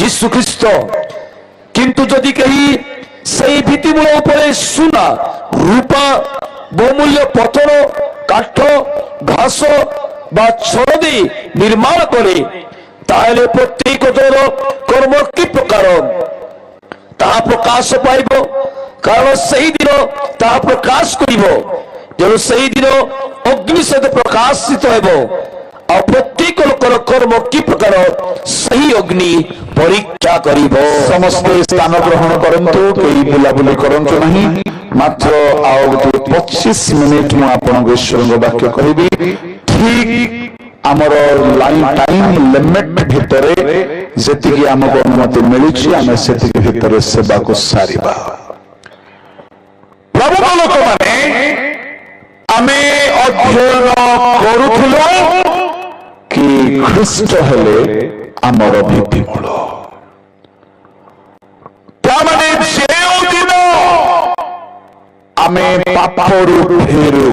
যীশু খ্রিস্ট। কিন্তু যদি কেহি সেই ভিত্তিমূল উপরে সোনা, রূপা, বহুমূল্য পথর, কাঠ, ঘাস বা ছড় দিয়ে নির্মাণ করে, তাহলে প্রত্যেকজর কর্ম কি প্রকার তাহা প্রকাশ পাইব, কারণ সেই দিন তাহা প্রকাশ করিব। তেଣୁ সেই দিন অগ্নি সহিত প্রকাশিত ହେବ, ଆଉ ପ୍ରତ୍ୟେକ ଲୋକର କର୍ମ କି ପ୍ରକାର ସେହି ଅଗ୍ନି ପରୀକ୍ଷା କରିବ। ସମସ୍ତେ ସ୍ଥାନ ଗ୍ରହଣ କରନ୍ତୁ, କେହି ବୁଲାବୁଲି କରନ୍ତୁ ନାହିଁ। ମାତ୍ର ଆଉ 25 ମିନିଟ୍ ମୁଁ ଆପଣଙ୍କୁ ଈଶ୍ୱରଙ୍କ ବାକ୍ୟ କହିବି। ଠିକ୍ ଆମର ଟାଇମ୍ ଲିମିଟ୍ ଭିତରେ ଯେତିକି ଆମକୁ ଅନୁମତି ମିଳୁଛି ଆମେ ସେତିକି ଭିତରେ ସେବାକୁ ସାରିବା। ପ୍ରଭୁଙ୍କ ଲୋକମାନେ ଆମେ ଅଧ୍ୟୟନ କରୁଥିଲୁ କି ଖ୍ରୀଷ୍ଟ ହେଲେ ଆମର ଭିତ୍ତିମୂଳ। ତାମାନେ ଯେଉଁଦିନ ଆମେ ପାପରୁ ଫେରୁ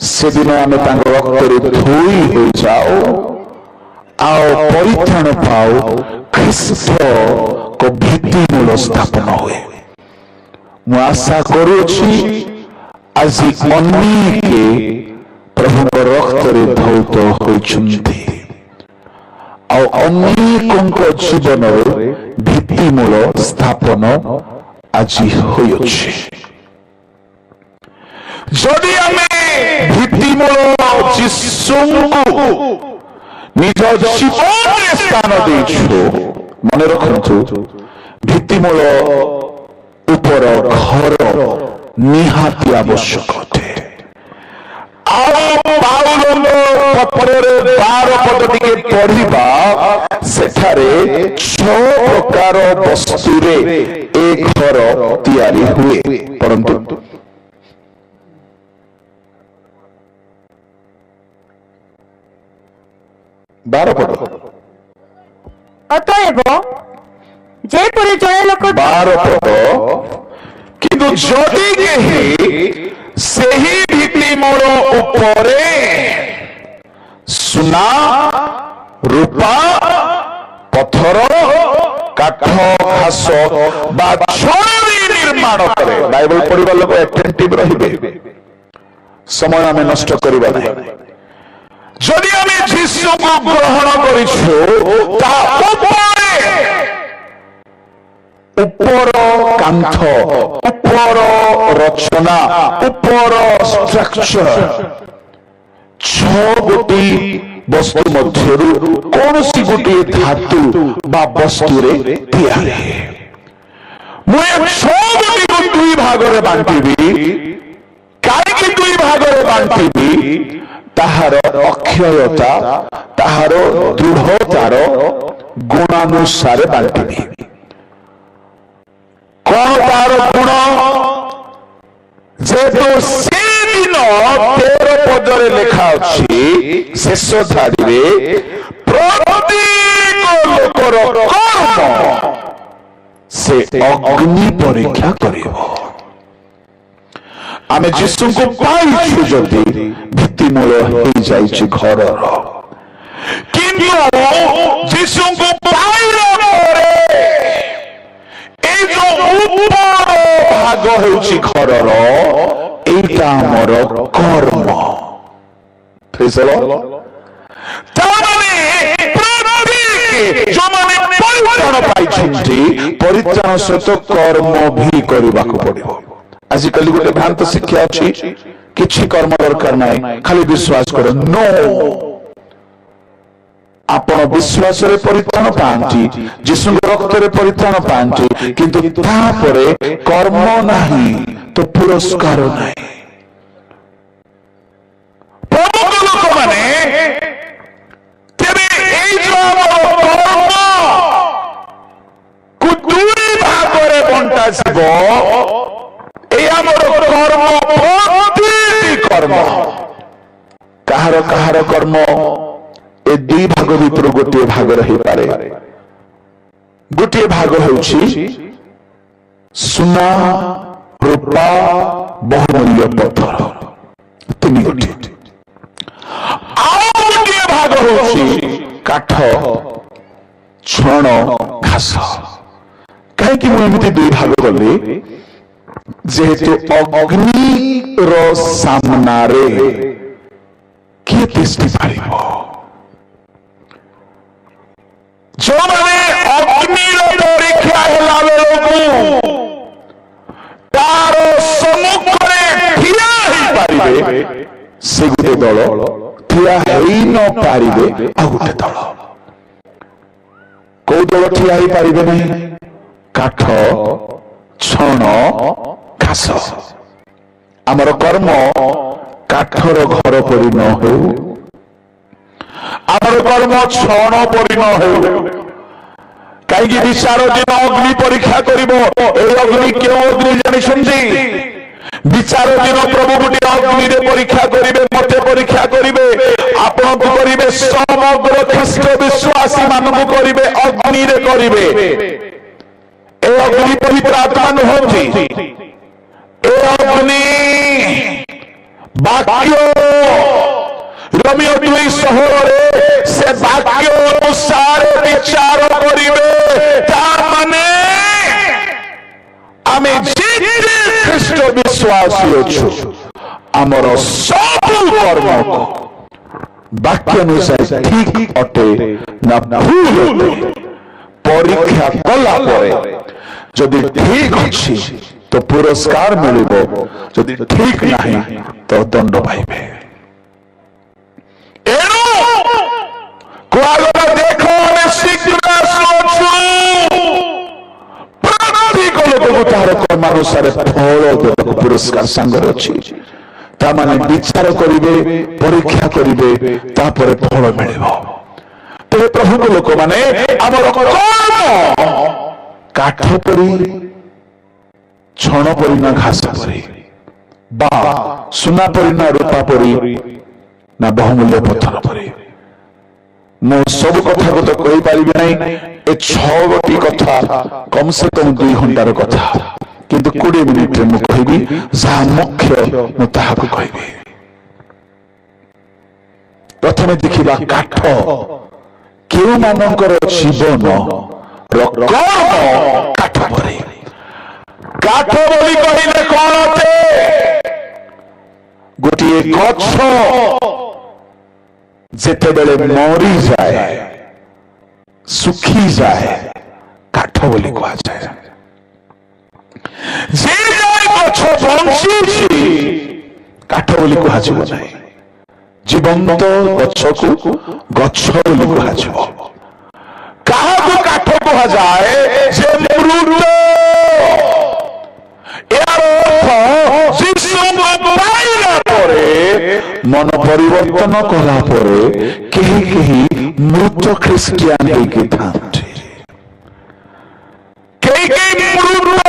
ସେଦିନ ଆମେ ତାଙ୍କ ରକ୍ତରେ ଧୋଇ ହୋଇଯାଉ ଆଉ ପରିତ୍ରାଣ ପାଉ, ଖ୍ରୀଷ୍ଟଙ୍କ ଭିତ୍ତିମୂଳ ସ୍ଥାପନ ହୁଏ। ମୁଁ ଆଶା କରୁଅଛି ଆଜି ଅନେକେ ପ୍ରଭୁଙ୍କ ରକ୍ତରେ ଧୌତ ହୋଇଛନ୍ତି ଆଉ ଅନେକଙ୍କ ଜୀବନରେ ଭିତ୍ତିମୂଳ ସ୍ଥାପନ ଆଜି ହୋଇଅଛି। ଯଦି ଆମେ ଭିତ୍ତିମୂଳ ଯୀଶୁଙ୍କୁ ନିଜ ଜୀବନରେ ସ୍ଥାନ ଦେଇଛୁ, ମନେ ରଖନ୍ତୁ ଭିତ୍ତିମୂଳ ଉପର ଘର ନିହାତି ଆବଶ୍ୟକ ଅଟେ। ଆଉ ପାଉଲଙ୍କ ପତ୍ରରେ 12 ପଦ ଟିକେ ପଢିବା, ସେଠାରେ 6 ପ୍ରକାର ବସ୍ତୁରେ ଏ ଘର ତିଆରି ହୁଏ। ପରନ୍ତୁ ଅତଏବ ଯେପରି ଜଣେ ଲୋକ 12 ପଦ, କିନ୍ତୁ ଯଦି କେହି ସେହି ଭିତ୍ତିମୂଳ ଉପରେ ସୁନା, ରୂପା, ପଥର, କାଠ, ଘାସ ବା ଛଣ ନିର୍ମାଣ କରେ। ବାଇବଲ ପଢିବା ଲୋକ ଆଟେଣ୍ଟିଭ ରହିବେ, ସମୟ ଆମେ ନଷ୍ଟ କରିବା ନାହିଁ। ଯଦି ଆମେ ଯୀଶୁଙ୍କୁ ଗ୍ରହଣ କରିଛୁ, ତା ଉପରେ ଉପର କାନ୍ଥ, ଉପର ରଚନା, ଉପର ଷ୍ଟ୍ରକ୍ଚର 6 ଗୋଟି ବସ୍ତୁ ମଧ୍ୟରୁ କୌଣସି ଗୋଟିଏ ଧାତୁ ବା ବସ୍ତୁରେ ତିଆରି। ମୁଁ ଏ 6 ଗୋଟିକୁ 2 ଭାଗରେ ବାଣ୍ଟିବି। କାହିଁକି 2 ଭାଗରେ ବାଣ୍ଟିବି? ତାହାର ଅକ୍ଷୟତା, ତାହାର ଦୃଢ଼ତାର ଗୁଣାନୁସାରେ ବାଣ୍ଟିବି। କଣ ତାର ଗୁଣ? ଯେହେତୁ ସେଦିନ 13 ପଦରେ ଲେଖା ଅଛି, ଶେଷ ଧାଡ଼ିରେ ପ୍ରତ୍ୟେକ ଲୋକର କର୍ମ ସେ ଅଗ୍ନି ପରୀକ୍ଷା କରିବ। ଆମେ ଯୀଶୁଙ୍କୁ ପାଇଛୁ ଯଦି ଭିତ୍ତିମୂଳ ହେଇଯାଇଛି ଘରର, କିନ୍ତୁ ଯୀଶୁଙ୍କୁ ପାଇଲା ପରେ এই যে উপর ভাগ ହେଉଛି ଘରର, এইটা ଆମର କର୍ମ। ତାମାନେ ଯୋଉମାନେ ପରିତ୍ରାଣ ପାଇଛନ୍ତି, ପରିତ୍ରାଣ ସହିତ କର୍ମ ବି କରିବାକୁ ପଡିବ। ଆଜିକାଲି ଗୋଟେ ଭ୍ରାନ୍ତ ଶିକ୍ଷା ଅଛି, କିଛି କର୍ମ ଦରକାର ନାହିଁ, ଖାଲି ବିଶ୍ୱାସ କର। ନୋ, ଆପଣ ବିଶ୍ୱାସରେ ପରିତ୍ରାଣ ପାଆନ୍ତି, ଯୀଶୁଙ୍କ ରକ୍ତରେ ପରିତ୍ରାଣ ପାଆନ୍ତି, କିନ୍ତୁ ତାପରେ କର୍ମ ନାହିଁ ତ ପୁରସ୍କାର ନାହିଁ। ପ୍ରମୁଖ ଲୋକମାନେ ତେବେ ଏଇ ଯୋଉ କର୍ମକୁ 2 ଭାଗରେ ବଣ୍ଟାଯିବ, এই ଆମର କର୍ମ, ପ୍ରତିଟି କର୍ମ। କାହାର କାହାର କର୍ମ ଏ 2 ଭାଗ ଭିତରୁ ଗୋଟିଏ ଭାଗରେ ହେଇପାରେ। ଗୋଟିଏ ଭାଗ ହେଉଛି ସୁନା, ରୂପା, ବହୁମୂଲ୍ୟ ପଥର, 3 ଗୋଟି। ଆଉ ଗୋଟିଏ ଭାଗ ହେଉଛି କାଠ, ଛଣ ଘାସ। କାହିଁକି ମୁଁ ଏମିତି ଦୁଇ ଭାଗ କଲି? ଯେହେତୁ ଅଗ୍ନିର ସାମ୍ନାରେ କିଏ ତିଷ୍ଠି ପାରିବ? ଯେଉଁମାନେ ଅଗ୍ନିର ପରୀକ୍ଷା ହେଲା ବେଳକୁ ତାର ସମ୍ମୁଖରେ ଠିଆ ହେଇପାରିବେ ସେ ଗୋଟେ ଦଳ, ଠିଆ ହେଇ ନ ପାରିବେ ଆଉ ଗୋଟେ ଦଳ। କୋଉ ଦଳ ଠିଆ ହେଇପାରିବେ ନାହିଁ? କାଠ, ଛଣ, ଘାସ। ଆମର କର୍ମ କାଠର ଘର ପରି ନ ହେଉ, ଆମର କର୍ମ ଛଣ ପରି ନ ହେଉ। କାହିଁକି ବିଚାର ଦିନ ଅଗ୍ନି ପରୀକ୍ଷା କରିବ। এই ଅଗ୍ନି କେଉଁ ଅଗ୍ନି ଜାଣିଛନ୍ତି? ବିଚାର ଦିନ ପ୍ରଭୁ ଗୋଟିଏ ଅଗ୍ନିରେ ପରୀକ୍ଷା କରିବେ, ମତେ ପରୀକ୍ଷା କରିବେ, ଆପଣଙ୍କୁ କରିବେ, ସମଗ୍ର ଖ୍ରୀଷ୍ଟ ବିଶ୍ୱାସୀ ମାନଙ୍କୁ କରିବେ, ଅଗ୍ନିରେ କରିବେ। ଏ ଅଗ୍ନି ପବିତ୍ର ଆତ୍ମା ନୁହନ୍ତି। ଏ ଅଗ୍ନି ବାକ୍ୟ ରୋମିଓ 2:16 ସେ ବାକ୍ୟ ଅନୁସାରେ ବିଚାର କରିବେ। ତାର ମାନେ ଆମେ ଯେତେ ଖ୍ରୀଷ୍ଟ ବିଶ୍ୱାସୀ ଅଛୁ, ଆମର ସବୁ କର୍ମକୁ ବାକ୍ୟ ଅନୁସାରେ ଠିକ ଅଟେ ନା ଭୁଲ ଅଟେ ପରୀକ୍ଷା କଲା ପରେ ଯଦି ଠିକ ଅଛି ତ ପୁରସ୍କାର ମିଳିବ, ଯଦି ଠିକ ନାହିଁ ତ ଦଣ୍ଡ ପାଇବେ। ଏଣୁ କୁହାଗଲା, ଦେଖ ଆମେ ଶୀଘ୍ର ଆସୁଅଛୁ, ପ୍ରତ୍ୟେକ ଲୋକକୁ ତାହାର କର୍ମାନୁସାରେ ଫଳ ଦେବାକୁ ପୁରସ୍କାର ସାଙ୍ଗରେ ଅଛି। ତାମାନେ ବିଚାର କରିବେ, ପରୀକ୍ଷା କରିବେ, ତାପରେ ଫଳ ମିଳିବ। ତେବେ ପ୍ରଭୁଙ୍କ ଲୋକମାନେ ଆମର କର୍ମ କାଠ ପରି, ଛଣ ପରି ନା ଘାସ ପରି, ବା ସୁନା ପରି ନା ରୂପା ପରି ନା ବହୁମୂଲ୍ୟ ପଥର ପରି। ମୁଁ ସବୁ କଥାକୁ ତ କହିପାରିବି ନାହିଁ। ଏ 6ଟି କଥା କମ ସେ କମ 2 ଘଣ୍ଟାର କଥା, କିନ୍ତୁ 20 ମିନିଟରେ ମୁଁ କହିବି ଯାହା ମୁଖ୍ୟ, ମୁଁ ତାହାକୁ କହିବି। ପ୍ରଥମେ ଦେଖିବା କାଠ। କେଉଁମାନଙ୍କର ଜୀବନ କର୍ମ କାଠ ପରି। କାଠ ବୋଲି କହିଲେ କଣ ଅଟେ? ଗୋଟିଏ ଗଛ ଯେତେବେଳେ ମରିଯାଏ, ଶୁଖିଯାଏ, କାଠ ବୋଲି କୁହାଯାଏ। ଯେ ଗଛ ବଞ୍ଚିଛି କାଠ ବୋଲି କୁହାଯିବ ନାହିଁ। ଜୀବନ୍ତ ଗଛକୁ ଗଛ ବୋଲି କୁହାଯିବ। କାହାକୁ କାଠ କୁହାଯାଏ? ଯେ ମୃତ। ଏହାର ଅର୍ଥ ଯୀଶୁଙ୍କୁ ପାଇଲା ପରେ, ମନ ପରିବର୍ତ୍ତନ କଲା ପରେ କେହି କେହି ମୃତ ଖ୍ରୀଷ୍ଟିଆନ ହେଇକି ଥାନ୍ତି। କେହି କେହି ମୃତ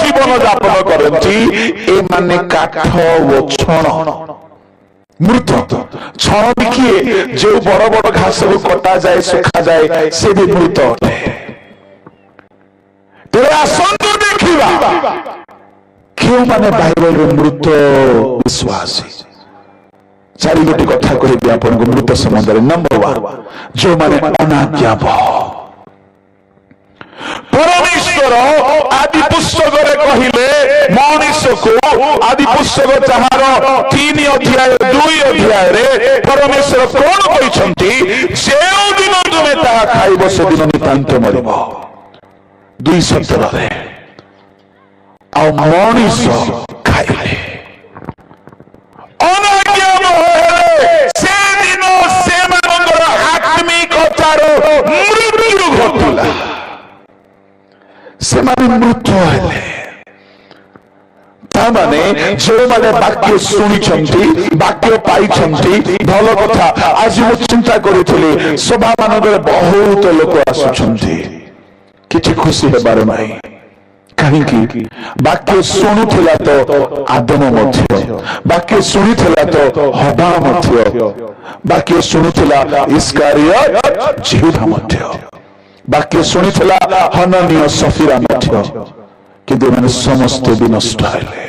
ଜୀବନ ଯାପନ କରନ୍ତି। ଏମାନେ କାଠ ଓ ଛଣ। ମୃତ ଛଣ ବି କିଏ? ଯୋଉ ବଡ ବଡ ଘାସକୁ କଟାଯାଏ, ଶୁଖାଯାଏ, ସେ ବି ମୃତ ଅଟେ। ତେବେ ଆସନ୍ତୁ ଦେଖିବା କେଉଁମାନେ ବାଇବଲରେ ମୃତ ବିଶ୍ୱାସୀ। 4ଟି କଥା କହିବି ଆପଣଙ୍କୁ ମୃତ ସମ୍ବନ୍ଧରେ। ନମ୍ବର 1, ଯେଉଁମାନେ ଅନାଜ୍ଞାବହ। ପରମେଶ୍ୱର ଆଦି ପୁସ୍ତକରେ କହିଲେ ମଣିଷକୁ, ଆଦି ପୁସ୍ତକ ଯାହାର 3 ଅଧ୍ୟାୟ 2 ଅଧ୍ୟାୟରେ ପରମେଶ୍ୱର କଣ କହିଛନ୍ତି? ଯେଉଁ ଦିନ ତୁମେ ତାହା ଖାଇବ ସେଦିନ ନିତାନ୍ତ ମରିବ। 2:17। ଆଉ ମଣିଷ ଖାଇଲେ ଅନାଜ୍ଞାବହ ହେଲେ ସେଦିନ ସେମାନଙ୍କର ଆତ୍ମିକତାର ମୃତ୍ୟୁ ଘଟିଲା। ସେମାନେ ମୃତ ହେଲେ। ତାମାନେ ଯେଉଁମାନେ ବାକ୍ୟ ଶୁଣିଛନ୍ତି, ବାକ୍ୟ ପାଇଛନ୍ତି, ଭଲ କଥା। ଆଜି ମୁଁ ଚିନ୍ତା କରୁଥିଲି, ସଭା ମାନଙ୍କରେ ବହୁତ ଲୋକ ଆସୁଛନ୍ତି, କିଛି ଖୁସି ହେବାର ନାହିଁ। କାହିଁକି? ବାକ୍ୟ ଶୁଣୁଥିଲା ତ ଆଦମ ମଧ୍ୟ, ବାକ୍ୟ ଶୁଣିଥିଲା ତ ହବା ମଧ୍ୟ, ବାକ୍ୟ ଶୁଣୁଥିଲା ଇସ୍କାରିୟତ ଯିହୁଦା ମଧ୍ୟ, ବାକ୍ୟ ଶୁଣିଥିଲା ହନନୀୟ ସଫିରା ମଧ୍ୟ। କିନ୍ତୁ ଏମାନେ ସମସ୍ତେ ବି ନଷ୍ଟ ହେଲେ।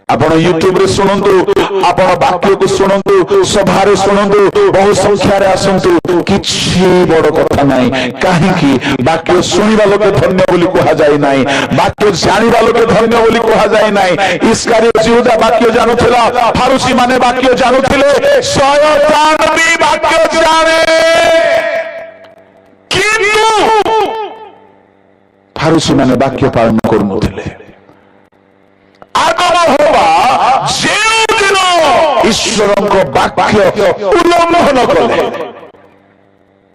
आपण यूट्यूब रे सुनंतु, आपण वाक्य को सुनंतु, सभा रे सुनंतु, बहु संख्या रे आसंतु, किछि बड़ कथा नाही। काहे कि वाक्य सुनिबा लोक धन्य बोली कहा जाय नाही, वाक्य जानिबा लोक धन्य बोली कहा जाय नाही। इस्कारियोत यहूदा वाक्य जानुथिला, फारूसी माने वाक्य जानुथिले, शयतान भी वाक्य जाने, किंतु फारूसी माने वाक्य पालन करुनथिले। आगम होगा जो दिन ईश्वर को वाक्य उल्लंघन कले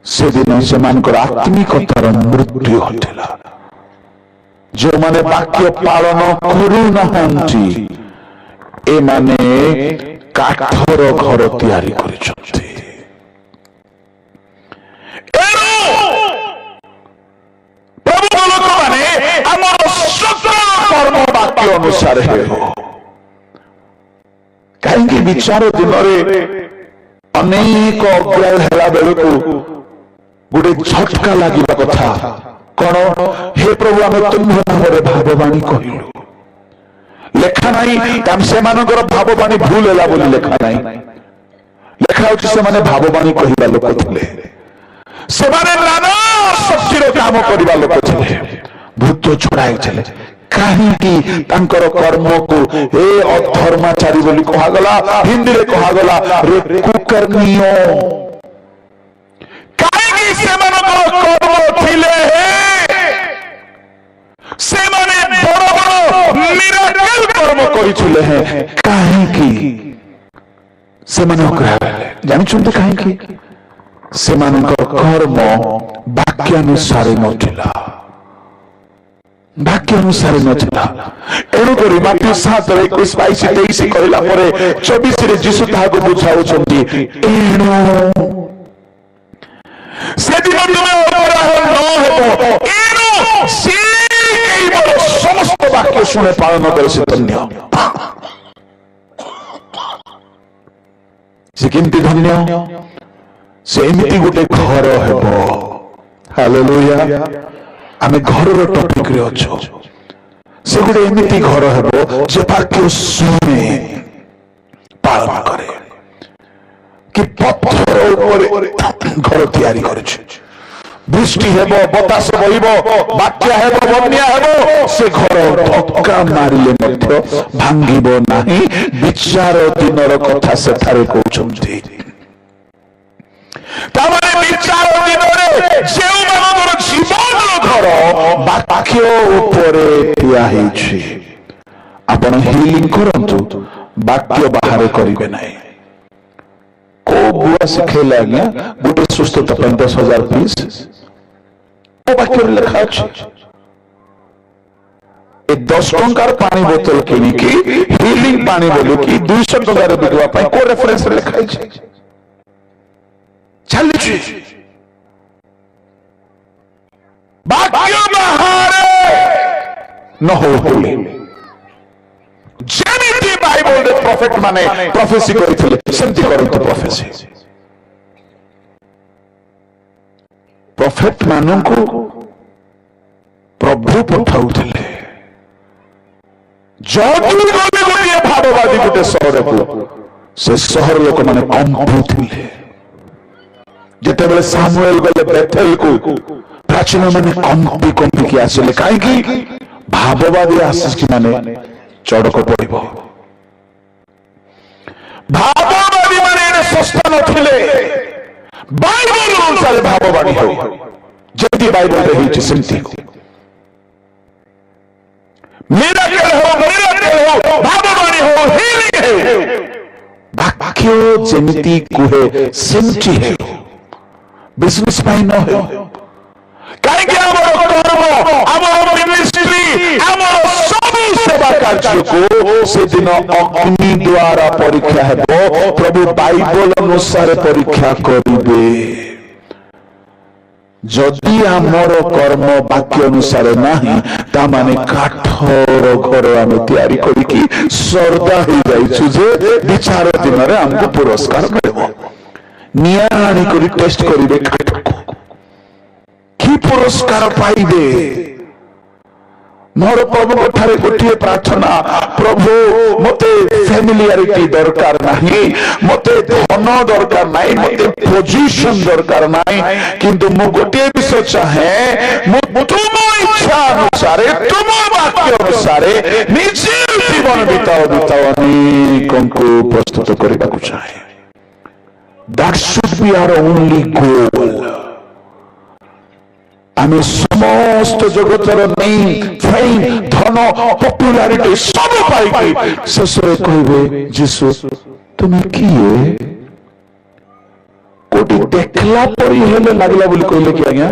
से दिन से आत्मिकतार मृत्यु घटिला। जो माने वाक्य पालन करूनाहांती ए माने काठर घर तैयारी करिसथि। प्रभु लोक माने हमर सकल कर्म वाक्य अनुसार हो। कहीं विचार दिन अनेक अग्रह है बेलू गोटे झटका लगे कथा कौन, हे प्रभु आम तुम नाम भाववाणी कहलु, लेखा ना से भाववाणी भूल है बोली लेखा ना, लेखा हो से भाववाणी कहवा लोक थे, से नाना शक्तिर काम करवा लोक थे, भूत छड़ाई थे। कहीं कर्म को ए अधर्माचारी बोली कहगला, हिंदी रे कहगला रे कुकर्मीय। कहीं से कर्म थिले से बड़ बड़ मिराकल कर्म करिथिले हैं। कहीं से जानिछन्ते कहीं से कर्म वाक्यानुसार नथिला, वाक्य अनुसार नथिला। एणुक माथ्यू 7:21-22-23 कहला परे 24 रे जीसु ताहाको बुझाउछन्ति, एणु से दिन तुमे अपराध न हेबो, एणु से केवल समस्त वाक्य शुणे पालन करे से धन्य। से केमति धन्य? से एमिति गोटे घर हेबो। हालेलुया। आमे घर टॉपिक रे अच्छो, से गोटे एमिति घर हेबो जे वाक्य शुणे पालन करे कि पत्थर ऊपर घर तैयारी करिछ। वृष्टि हेबो, बतास बहिबो, बात्या हेबो, बन्या हेबो, से घर धक्का मारिले मध्य भांगिबो नाही। विचार दिनर कथा सेठारे कहउछन्ति। तामाने विचार दिनरे जेउ मानवर जीवन घर वाक्य उपरे ठिया हेछि। आपण हिलिंग करंतु, वाक्य बाहर करिवे नाही। को बुआ सिखेला गया गोटे सुस्थता 10,000 पीस ओ वाक्य लिखा अछि। ए 10 टंकार पानी बोतल किनिकी हिलिंग पानी बोलू कि 200 टंकार बिकवा पाई को रेफरेंस लिखा अछि। चलिए वाक्य बाहर न हो। जेमिति बाइबल रे प्रॉफिट माने प्रोफेसी करिथिले सेमति करंतु प्रोफेसी। प्रॉफिट मानंकु प्रभु पठाउथिले। जदि गोटे भाववादी गोटे शहर को से शहर लोक माने कंपुथिले। जेतेबेले सामुएल गले बेथेल को प्राचीन माने कंपी कंपी की आसिले। काहे भाववादी आशीष की माने चढ़क पड़िबो। भाववादी माने सस्ता नथिले। बाइबल अनुसार भाववादी हो, जदि बाइबल रे हिच सेमति मिराकल हो, भाववादी हो, हिलिंग हो। वाक्य जेमिति कुहे सेमति है, बिजनेस पाई न हो। काहे कि हमर कर्म, हमर मिनिस्ट्री, हमर सब सेवा कार्य को से दिन अग्नि द्वारा परीक्षा हेबो। प्रभु बाइबल अनुसार परीक्षा करिबे। जदि हमर कर्म वाक्य अनुसार नाही ता माने काठर घर आमे तैयारी करिकी सरदा हो जाइछु जे विचार दिन रे हमको पुरस्कार मिलबो। निया आनी करी टेस्ट करिबे काठ को कि पुरस्कार पाइबे। मोर प्रभु ठारे गोटे प्रार्थना, प्रभु मते फैमिलियरिटी दरकार नहीं, मते धन दरकार नहीं, मते पोजीशन दरकार नहीं, किंतु मु गोटे विषय चाहे मु तुम इच्छा अनुसार तुम वाक्य अनुसार निजे जीवन बिताओ अनेकों को प्रस्तुत करने को चाहे। That should be our only goal. आमे समस्त जगतर नेम फेम धन पॉपुलैरिटी सब पाई शेषरे कहबे जीसु तुम किए कोटी देखला परी हेले लागला बोली कहले कि आज्ञा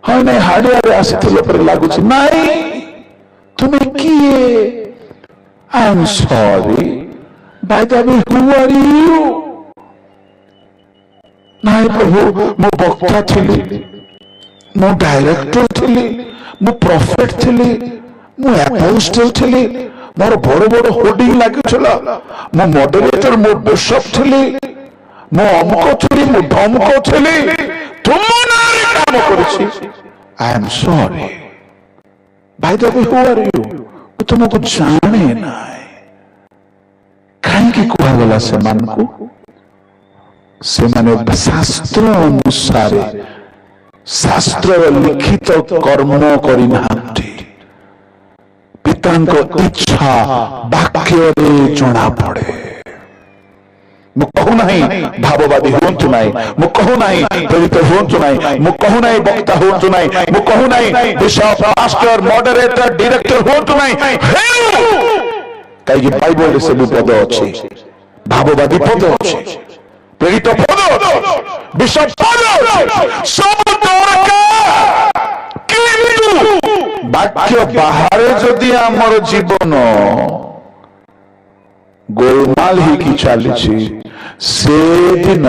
हां नहीं हार्डवेयर आसिथिले पर लागुछि नहीं तुम किए I am sorry by the way who are you नहीं प्रभु मो वक्ता थिली मो डायरेक्टर थिली मो प्रॉफिट थिली मो अपोस्टल थिली मोर बड़ बड़ होर्डिंग लागिछला मो मॉडरेटर मो बिशप थिली मो अमुक थिली मो ढमक थिली तुम नारे काम करछि I am sorry by the way who are you तुमको जाने नाय काहे की कुआ गला से मन को से माने शास्त्र अनुसार शास्त्र लिखित कर्म करि नांती पितांको इच्छा वाक्य रे जणा पड़े। मु कहू नाही भाववादी होंतु नाही, मु कहू नाही प्रेरित होंतु नाही, मु कहू नाही वक्ता होंतु नाही, मु कहू नाही बिशप पास्टर मॉडरेटर डायरेक्टर होंतु नाही, काई बाइबल से पद अछि, भाववादी पद अछि, प्रेरित पद विश्व पद सब दरकार, किंतु वाक्य बाहर जदि आमर जीवन गोलमाल ही की चली से दिन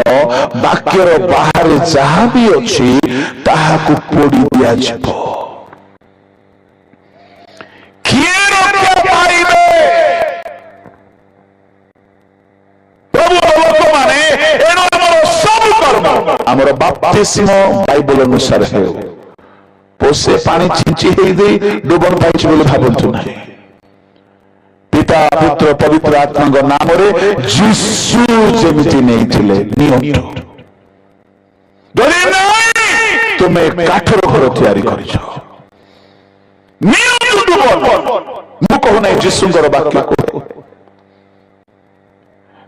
वाक्यर बाहर जहाँ भी अच्छी ताहाकु पोड़ी दिया जीवो। किए रोके पाइबे आमर बाप्तिस्म बाइबल अनुसार है पोसे पानी छिंची हे दे डुबन पाइछ बोले भाबंतु नाही पिता पुत्र पवित्र आत्मा नाम रे यीशु जेमिति नहीं थिले नियंत्रण दरे नाही तुमे काठर घर तयारी करिछ नियंत्रण डुबन मु कहू नाही यीशुंगर वाक्य को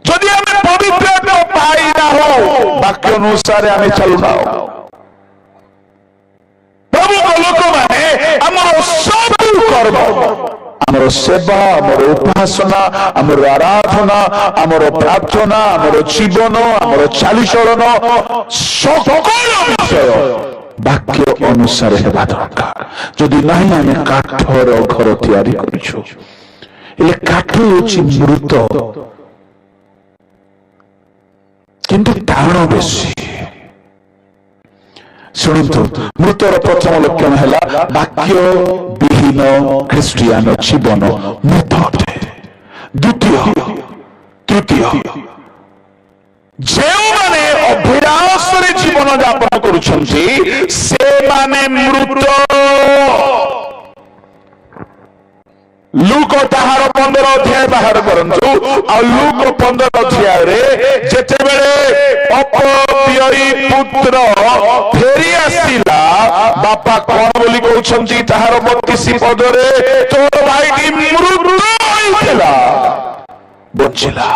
जदि हमें पवित्र पाई ना हो वाक्य अनुसार हमें चलना हो प्रभु को लोक माने हमर सब कर्म हमर सेवा हमर उपासना हमर आराधना हमर प्रार्थना हमर जीवन हमर चालीचलन सकल विषय वाक्य अनुसार हेबा दरकार। जदि नहीं हमें काठर घर तैयारी करिछु एले काठ होछि मृत किंतु टाण बेसी शुणु मृतर प्रथम लक्षण है वाक्य विहीन ख्रिस्टियान जीवन मृत अटे। द्वितीय तृतीय जो माने अभ्यास जीवन यापन करुछंती से माने मृत। लूक ताहार 15 अध्याय बाहर करंतु आ लूक 15 अध्याय रे जेते बेले अपव्ययी पुत्र फेरी आसिला बापा कोन बोली कहउछंती ताहार 32 पद रे तोर भाईटी मृत होइतला बचिला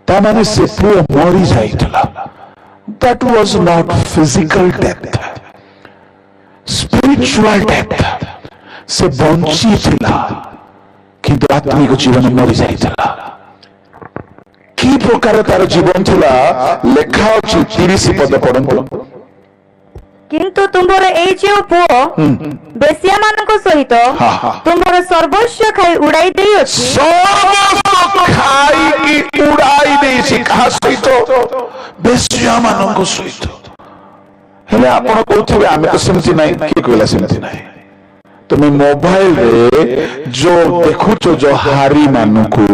ता माने से पुओ मरि जाइतला। That was not physical death, spiritual death से बंची थिला किंतु आत्मिक जीवन मरी जाइतला। की प्रकार तार जीवन थिला लेखा अछि 30 पद पढंतु। किंतु तुमर एई जे पुओ बेसिया मानको सहित तुमर सर्वस्व खाई उड़ाई देई अछि। सर्वस्व खाई की उड़ाई देई छि कहा सहित बेसिया मानको सहित। हेले आपण कहउथिबे आमे तो सेमति नाही, की कहला सेमति नाही। तुम मोबाइल रे जो देखुच जो हारी मानकु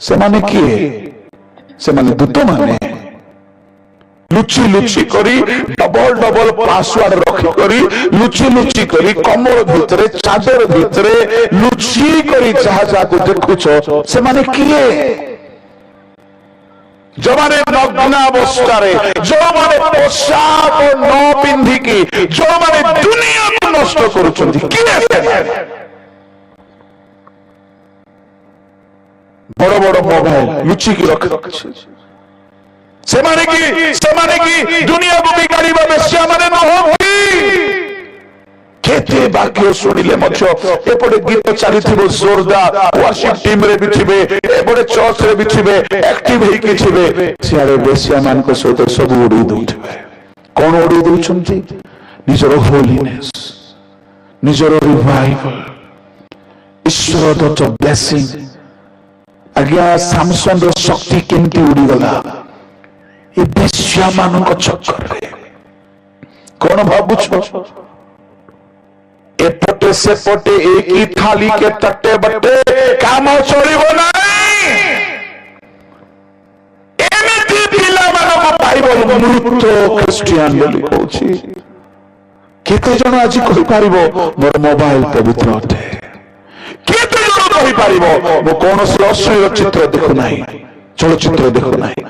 से माने किए से माने दूत माने লুচি লুচি করি ডবল ডবল পাসওয়ার্ড রখি করি লুচি লুচি করি কমর ভিতরে চাদর ভিতরে লুচি করি যাহা যাহাକୁ ଦେଖୁଛ ସେମାନେ କିଏ? ଯୋଉମାନେ ନଗ୍ନ ଅବସ୍ଥାରେ, ଯୋଉମାନେ ପୋଷାକ ନ ପିନ୍ଧିକି, ଯୋଉମାନେ ଦୁନିଆକୁ ନଷ୍ଟ କରୁଛନ୍ତି, କିଏ ସେମାନେ? ବଡ ବଡ ମୋବାଇଲ ଲୁଚିକି ରଖିଛି। ସେମାନେ କି ଦୁନିଆକୁ ବିଗାଡ଼ିବା ବେଶ୍ୟାମାନେ ନୁହନ୍ତି। କେତେ ବାକ୍ୟ ଶୁଣିଲେ ମଧ୍ୟ ଏପଟେ ଗୀତ ଚାଲିଥିବ ଜୋରଦାର, ୱାର୍ସିପ ଟିମରେ ବି ଥିବେ, ଏପଟେ ଚର୍ଚ୍ଚରେ ବି ଥିବେ, ଆକ୍ଟିଭ ହେଇକି ଥିବେ, ସିଆଡେ ବେଶ୍ୟାମାନଙ୍କ ସହିତ ସବୁ ଉଡେଇ ଦଉଥିବେ। କଣ ଉଡେଇ ଦଉଛନ୍ତି? ନିଜର ହୋଲିନେସ, ନିଜର ରିଭାଇଭାଲ, ଈଶ୍ୱର ଦତ୍ତ ବ୍ଲେସିଂ। ଆଜ୍ଞା, ସାମସନର ଶକ୍ତି କେମିତି ଉଡିଗଲା ଏ ବେଶ୍ୟାମାନଙ୍କ ଚକ୍କରରେ। କଣ ଭାବୁଛ? ଏପଟେ ସେପଟେ ଏକି ଥାଲି କେ ତଟେ ବଟେ କାମ ଚଳିବ ନାହିଁ। ଏମିତି ପିଲାମାନଙ୍କୁ ବାଇବଲ ମୃତ ଖ୍ରୀଷ୍ଟିଆନ ବୋଲି କହୁଛି। କେତେ ଜଣ ଆଜି କହିପାରିବ ମୋର ମୋବାଇଲ ପବିତ୍ର ଅଟେ? କେତେ ଜଣ କହିପାରିବ ମୁଁ କୌଣସି ଅଶ୍ଳୀଳ ଚିତ୍ର ଦେଖୁନାହିଁ, ଚଳଚ୍ଚିତ୍ର ଦେଖୁନାହିଁ?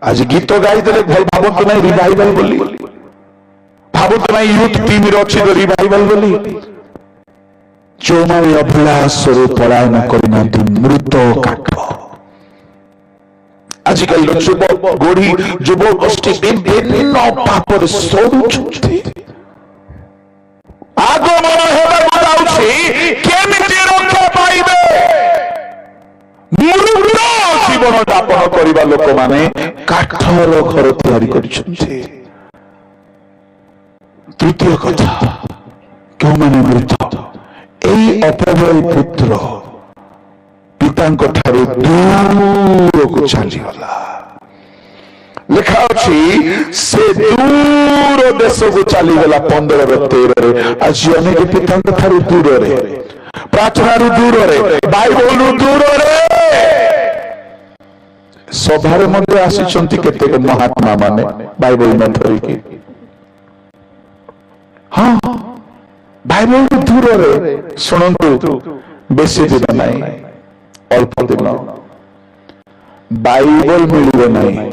ଆଜି ଗୀତ ଗାଇଦେଲେ ଭଲ ଭାବନ୍ତୁ ନାହିଁ ରିଭାଇଭାଲ ବୋଲି, ଭାବନ୍ତୁ ନାହିଁ ୟୁଥ ଟିମରେ ଅଛି ତ ରିଭାଇଭାଲ ବୋଲି। ଯୋଉମାନେ ଅଭିଳାଷରୁ ପଳାୟନ କରିନାହାନ୍ତି ମୃତ କାଠ। ଆଜିକାଲିର ଯୁବ ଗୋଷ୍ଠୀ ବିଭିନ୍ନ ପାପରେ ସରୁଛନ୍ତି। ଆଗମନ ହେବାକୁ ଯାଉଛି, କେମିତି ରକ୍ଷା ପାଇବେ? ମୃତ ଜୀବନ ଯାପନ କରିବା ଲୋକମାନେ କାଠର ଘର ତିଆରି କରିଛନ୍ତି। ତୃତୀୟ କଥା, କେଉଁମାନେ ମୃତ? ଏଇ ଅପବ୍ୟୟ ପୁତ୍ର ପିତାଙ୍କ ଠାରୁ ଦୂରକୁ ଚାଲିଗଲା। ଲେଖା ଅଛି ସେ ଦୂର ଦେଶକୁ ଚାଲିଗଲା। 15-13 ଆଜି ଅନେକ ପିତାଙ୍କ ଠାରୁ ଦୂରରେ, ପ୍ରାର୍ଥନାରୁ ଦୂରରେ, ବାଇବଲରୁ ଦୂରରେ। ସଭାରେ ମଧ୍ୟ ଆସିଛନ୍ତି କେତେକ ମହାତ୍ମା ମାନେ ବାଇବଲ ନ ଧରିକି। ହଁ, ବାଇବଲରୁ ଦୂରରେ। ଶୁଣନ୍ତୁ, ବେଶୀ ଦିନ ନାହିଁ, ଅଳ୍ପ ଦିନ ବାଇବଲ ମିଳିବ ନାହିଁ।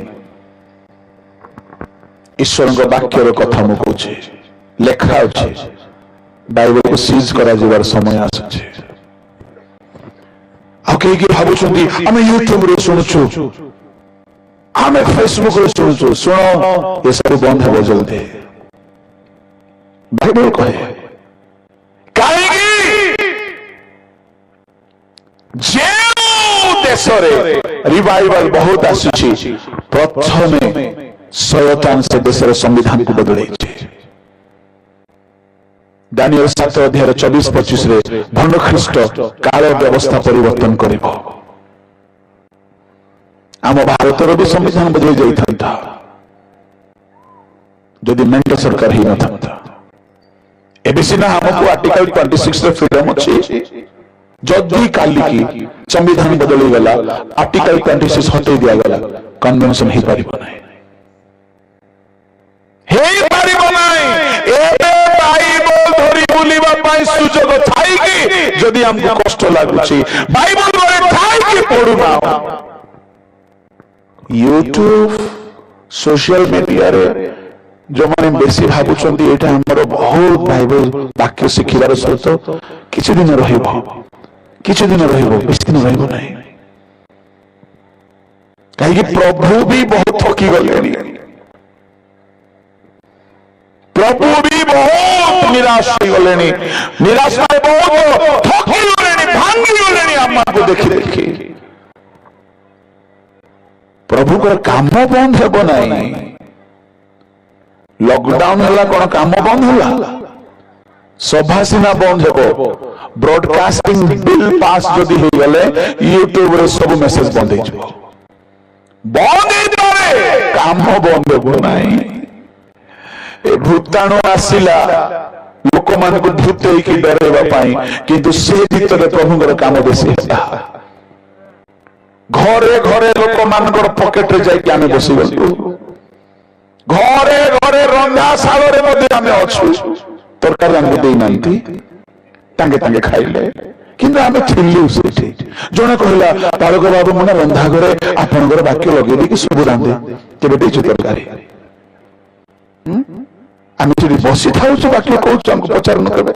ଈଶ୍ୱରଙ୍କ ବାକ୍ୟର କଥା ମୁଁ କହୁଛି। ଲେଖା ଅଛି ବାଇବଲକୁ ସିଜ୍ କରାଯିବାର ସମୟ ଆସୁଛି। ଆଉ କେହି କେହି ଭାବୁଛନ୍ତି ଆମେ ୟୁଟ୍ୟୁବରେ ଶୁଣୁଛୁ, ଆମେ ଫେସବୁକରେ ଶୁଣୁଛୁ। ଶୁଣ, ଏସବୁ ବନ୍ଦ ହେବ ଜଲ୍ଦି। ବାଇବଲ କହେ କାହିଁକି? ଯେଉଁ ଦେଶରେ ରିଭାଇଭାଲ ବହୁତ ଆସୁଛି, ପ୍ରଥମେ ଶୟତାନ ସେ ଦେଶର ସମ୍ବିଧାନକୁ ବଦଳେଇଛି। ଦାନିଏଲ 7:24-25 ଭଣ୍ଡ ଖ୍ରୀଷ୍ଟ କାଳ ବ୍ୟବସ୍ଥା ପରିବର୍ତ୍ତନ କରିବ। ଆମ ଭାରତର ବି ସମ୍ବିଧାନ ବଦଳି ଯାଇଥାନ୍ତା ଯଦି ମେଣ୍ଟ ସରକାର ହେଇନଥାନ୍ତା। ଏବେ ସିନା ଆମକୁ ଆର୍ଟିକଲ 26 ଫ୍ରିଡମ ଅଛି। ଯଦି କାଲିକି ସମ୍ବିଧାନ ବଦଳିଗଲା, ଆର୍ଟିକଲ 26 ହଟେଇ ଦିଆଗଲା, କନଭେନସନ ହେଇପାରିବ ନାହିଁ, ହେଇପାରିବ ନାହିଁ। ଏବେ ବାଇବଲ ଧରି ବୁଲିବା ପାଇଁ ସୁଯୋଗ ଥାଇକି ଯଦି ଆମକୁ କଷ୍ଟ ଲାଗୁଛି, ବାଇବଲ ଘରେ ଥାଇକି ପଢୁନା। ୟୁଟ୍ୟୁବ, ସୋସିଆଲ ମିଡିଆରେ ଯୋଉମାନେ ବେଶୀ ଭାବୁଛନ୍ତି ଏଇଟା ଆମର ବହୁତ ବାଇବଲ ବାକ୍ୟ ଶିଖିବାର ସହିତ କିଛି ଦିନ ରହିବ, କିଛି ଦିନ ରହିବ, ବେଶୀ ଦିନ ରହିବ ନାହିଁ। କାହିଁକି ପ୍ରଭୁ ବି ବହୁତ ଥକି ଗଲେଣି, ପ୍ରଭୁ ବି ବହୁତ ନିରାଶ ହେଇଗଲେଣି, ନିରାଶରେ ବହୁତ ଥକି ଗଲେଣି, ଭାଙ୍ଗି ଗଲେଣି ଆମକୁ ଦେଖି ଦେଖି। ପ୍ରଭୁଙ୍କର କାମ ବନ୍ଦ ହେବ ନାହିଁ। ଲକଡାଉନ ହେଲା, କଣ କାମ ବନ୍ଦ ହେଲା? ସଭା ସିନା ବନ୍ଦ ହେବ, ବ୍ରଡକାଷ୍ଟିଂ ବିଲ୍ ପାସ୍ ଯଦି ହେଇଗଲେ ୟୁଟ୍ୟୁବରେ ସବୁ ମେସେଜ ବନ୍ଦ ହେଇଯିବ। ବନ୍ଦ ହେଇପାରେ, କାମ ବନ୍ଦ ହେବ ନାହିଁ। ଏ ଭୂତାଣୁ ଆସିଲା ଲୋକମାନଙ୍କୁ ଭୂତେଇକି ଡରାଇବା ପାଇଁ, କିନ୍ତୁ ସେ ଭିତରେ ପ୍ରଭୁଙ୍କର କାମ ବେଶୀ ହେଲା। ଘରେ ଘରେ ଲୋକମାନଙ୍କର ପକେଟରେ ଯାଇକି ଆମେ ବସିଗଲୁ, ଘରେ ଘରେ ରନ୍ଧାଶାଳରେ ମଧ୍ୟ ଆମେ ଅଛୁ, ତରକାରୀ ଆମକୁ ଦେଇନାହାନ୍ତି, ତାଙ୍କେ ତାଙ୍କେ ଖାଇଲେ, କିନ୍ତୁ ଆମେ ଥିଲୁ ସେଠି। ଜଣେ କହିଲା ପାଳକ ବାବୁ ମୁଁ ନା ରନ୍ଧା ଘରେ ଆପଣଙ୍କର ବାକ୍ୟ ଲଗେଇ ଦେଇକି ସବୁ ରାନ୍ଧେ, କେବେ ଦେଇଛୁ ତରକାରୀ? ଆମେ ସେଠି ବସିଥାଉଛୁ, ବାକ୍ୟ କହୁଛୁ, ଆମକୁ ପଚାରୁନ କେବେ।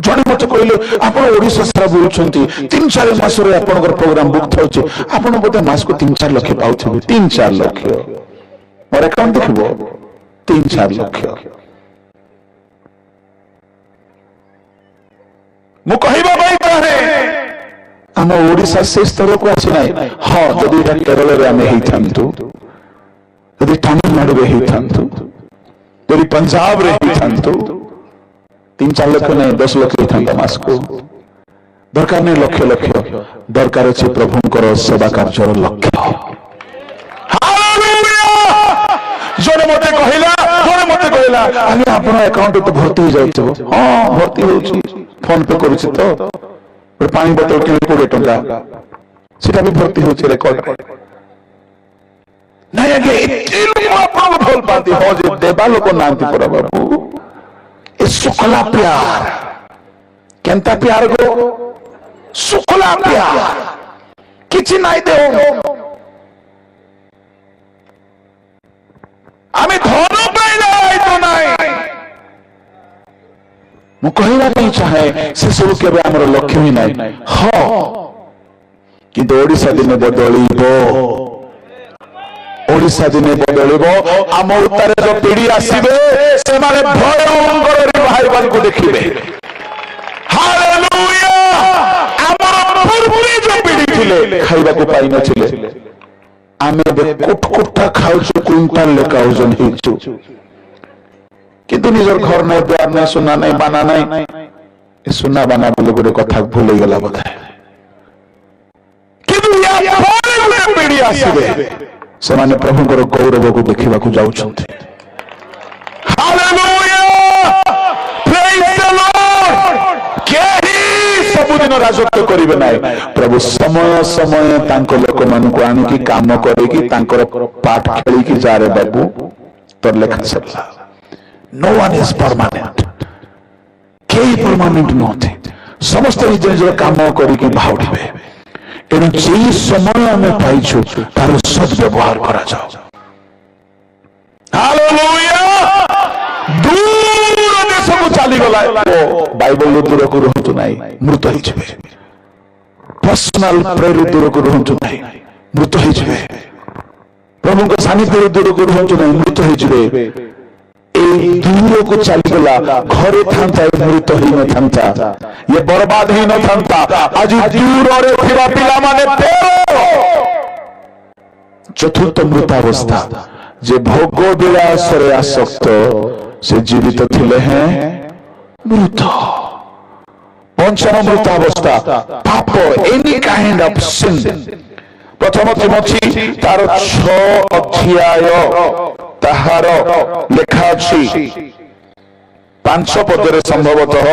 ଜଣେ ମତେ କହିଲେ ଆପଣ ଓଡିଶା ସାରା ବୁଲୁଛନ୍ତି, 3-4 ମାସରେ ଆପଣଙ୍କର ପ୍ରୋଗ୍ରାମ ବୁକ୍ ଥାଉଛି, ଆପଣ ବୋଧେ ମାସକୁ 3-4 ଲକ୍ଷ ପାଉଥିବେ। 3-4 ଲକ୍ଷ ମୋର ଆକାଉଣ୍ଟ ଦେଖିବ, 3-4 ଲକ୍ଷ। ମୁଁ କହିବା ପାଇଁ ଚାହେଁ ଆମ ଓଡିଶା ସେ ସ୍ତରକୁ ଆସିନାହିଁ। ହଁ, ଯଦି ଏଇଟା କେରଳରେ ଆମେ ହେଇଥାନ୍ତୁ, ଯଦି ତାମିଲନାଡୁରେ ହେଇଥାନ୍ତୁ, ଯଦି ପଞ୍ଜାବରେ ହେଇଥାନ୍ତୁ, 3-4 ଲକ୍ଷ ନାହିଁ, 10 ଲକ୍ଷ ହେଇଥାନ୍ତା ମାସକୁ। ଦରକାର ନାହିଁ ଲକ୍ଷ ଲକ୍ଷ, ଦରକାର ଅଛି ପ୍ରଭୁଙ୍କର ସେବା କାର୍ଯ୍ୟର ଲକ୍ଷ୍ୟ। ଜଣେ ମତେ କହିଲା ଆଜ୍ଞା ଆପଣ ଆକାଉଣ୍ଟ ତ ଭର୍ତ୍ତି ହେଇଯାଉଥିବ। ହଁ ଭର୍ତ୍ତି ହଉଛି, ଫୋନ ପେ କରୁଛି ତ, ପାଣି ବୋତଲ କିଣି 20 ଟଙ୍କା, ସେଟା ବି ଭର୍ତ୍ତି ହଉଛି ରେକର୍ଡ। ନାଇଁ ଆଜ୍ଞା ଏତେ ଲୋକ ଆପଣଙ୍କୁ ଭଲ ପାଆନ୍ତି। ହଁ ଯେ ଦେବା ଲୋକ ନାହାନ୍ତି ପରା ବାବୁ। ଏ ଶୁଖଲା ପ୍ୟାର, କେନ୍ତା ପ୍ୟାର ଗो? ଶୁଖଲା ପ୍ୟାର, କିଛି ନାଇଁ ଦେଉ, ଆମେ ଧନ ପାଇଁ ଦାୟିତ୍ୱ ନାହିଁ। ମୁଁ କହିବା ପାଇଁ ଚାହେଁ ସେ ସବୁ କେବେ ଆମର ଲକ୍ଷ୍ୟ ହିଁ ନାହିଁ। ହଁ, କିନ୍ତୁ ଓଡିଶା ଦିନେ ବଦଳିବ, ଓଡିଶା ଦିନେ ବଦଳିବ। ଆମ ଉତ୍ତାରେ ଯୋଉ ପିଢି ଆସିବେ ସେମାନେ ଭୟଙ୍କର ରିଭାଇଭାଲକୁ ଦେଖିବେ। ହାଲେଲୁୟା। ଆମର ପୂର୍ବରୁ ଯୋଉ ପିଢି ଥିଲେ ଖାଇବାକୁ ପାଇନଥିଲେ, ଆମେ ଏବେ କୋଠା ଖାଉଛୁ, କୁଇଣ୍ଟାଲ ଲେଖା ଓଜନ ହେଇଛୁ, କିନ୍ତୁ ନିଜର ଘର ନାହିଁ, ଦ୍ୱାର ନାହିଁ, ସୁନା ନାହିଁ, ବାନା ନାହିଁ। ଏ ସୁନା ବାନା ବୋଲି ଗୋଟେ କଥା ଭୁଲ ହେଇଗଲା ବୋଧେ। କିନ୍ତୁ ପିଢି ଆସିବେ, ସେମାନେ ପ୍ରଭୁଙ୍କର ଗୌରବକୁ ଦେଖିବାକୁ ଯାଉଛନ୍ତି। ହାଲେଲୁୟା, ପ୍ରେଜ୍ ଦ ଲର୍ଡ। କେହି ସବୁଦିନ ରାଜତ୍ୱ କରିବେ ନାହିଁ। ପ୍ରଭୁ ସମୟ ସମୟ ତାଙ୍କ ଲୋକମାନଙ୍କୁ ଆଣିକି କାମ କରିକି ତାଙ୍କର ପାଠ ଖେଳିକି ଯାରେ ବାବୁ ତୋର ଲେଖା ସରିଲା। No one is permanent. କେହି ପରମାନେଣ୍ଟ ନୁହନ୍ତି, ସମସ୍ତେ ନିଜ ନିଜର କାମ କରିକି ବାହୁଡ଼ିବେ। ଏଣୁ ଯେଇ ସମୟ ଆମେ ପାଇଛୁ ତାର ସଦ୍ବ୍ୟବହାର କରାଯାଉ। ହାଲେଲୁୟା। ଦୂର ଦେଶକୁ ଚାଲିଗଲା ବାଇବଲ ଦୂରକୁ ରୁହନ୍ତୁ ନାହିଁ, ମୃତ ହେଇଯିବେ। ପର୍ସନାଲ ପ୍ରେୟର ଦୂରକୁ ରୁହନ୍ତୁ ନାହିଁ, ମୃତ ହେଇଯିବେ। ପ୍ରଭୁଙ୍କ ସାନ୍ନିଧ୍ୟରୁ ଦୂରକୁ ରୁହନ୍ତୁ ନାହିଁ, ମୃତ ହେଇଯିବେ। এই দূরକୁ ଚାଲିଗଲା, ଘରେ ଥାନ୍ତା ମୃତ ହେଇନଥାନ୍ତା, ଇଏ ବରବାଦ ହେଇନଥାନ୍ତା। ଆଜି ଦୂରରେ ଥିବା ପିଲାମାନେ ଚତୁର୍ଥ ମୃତାବସ୍ଥା, ଯେ ଭୋଗ ବିଳାସରେ ଆସକ୍ତ, ସେ ଜୀବିତ ଥିଲେ ହେଁ ମୃତ। ପଞ୍ଚମ ମୃତାବସ୍ଥା ପାପ, ଏନି କାଇଣ୍ଡ ଅଫ ସିନ୍। ପ୍ରଥମ ତିମୋଥୀ ତାର 6 ଅଧ୍ୟାୟ ତାହାର ଲେଖା ଅଛି 5 ପଦରେ, ସମ୍ଭବତଃ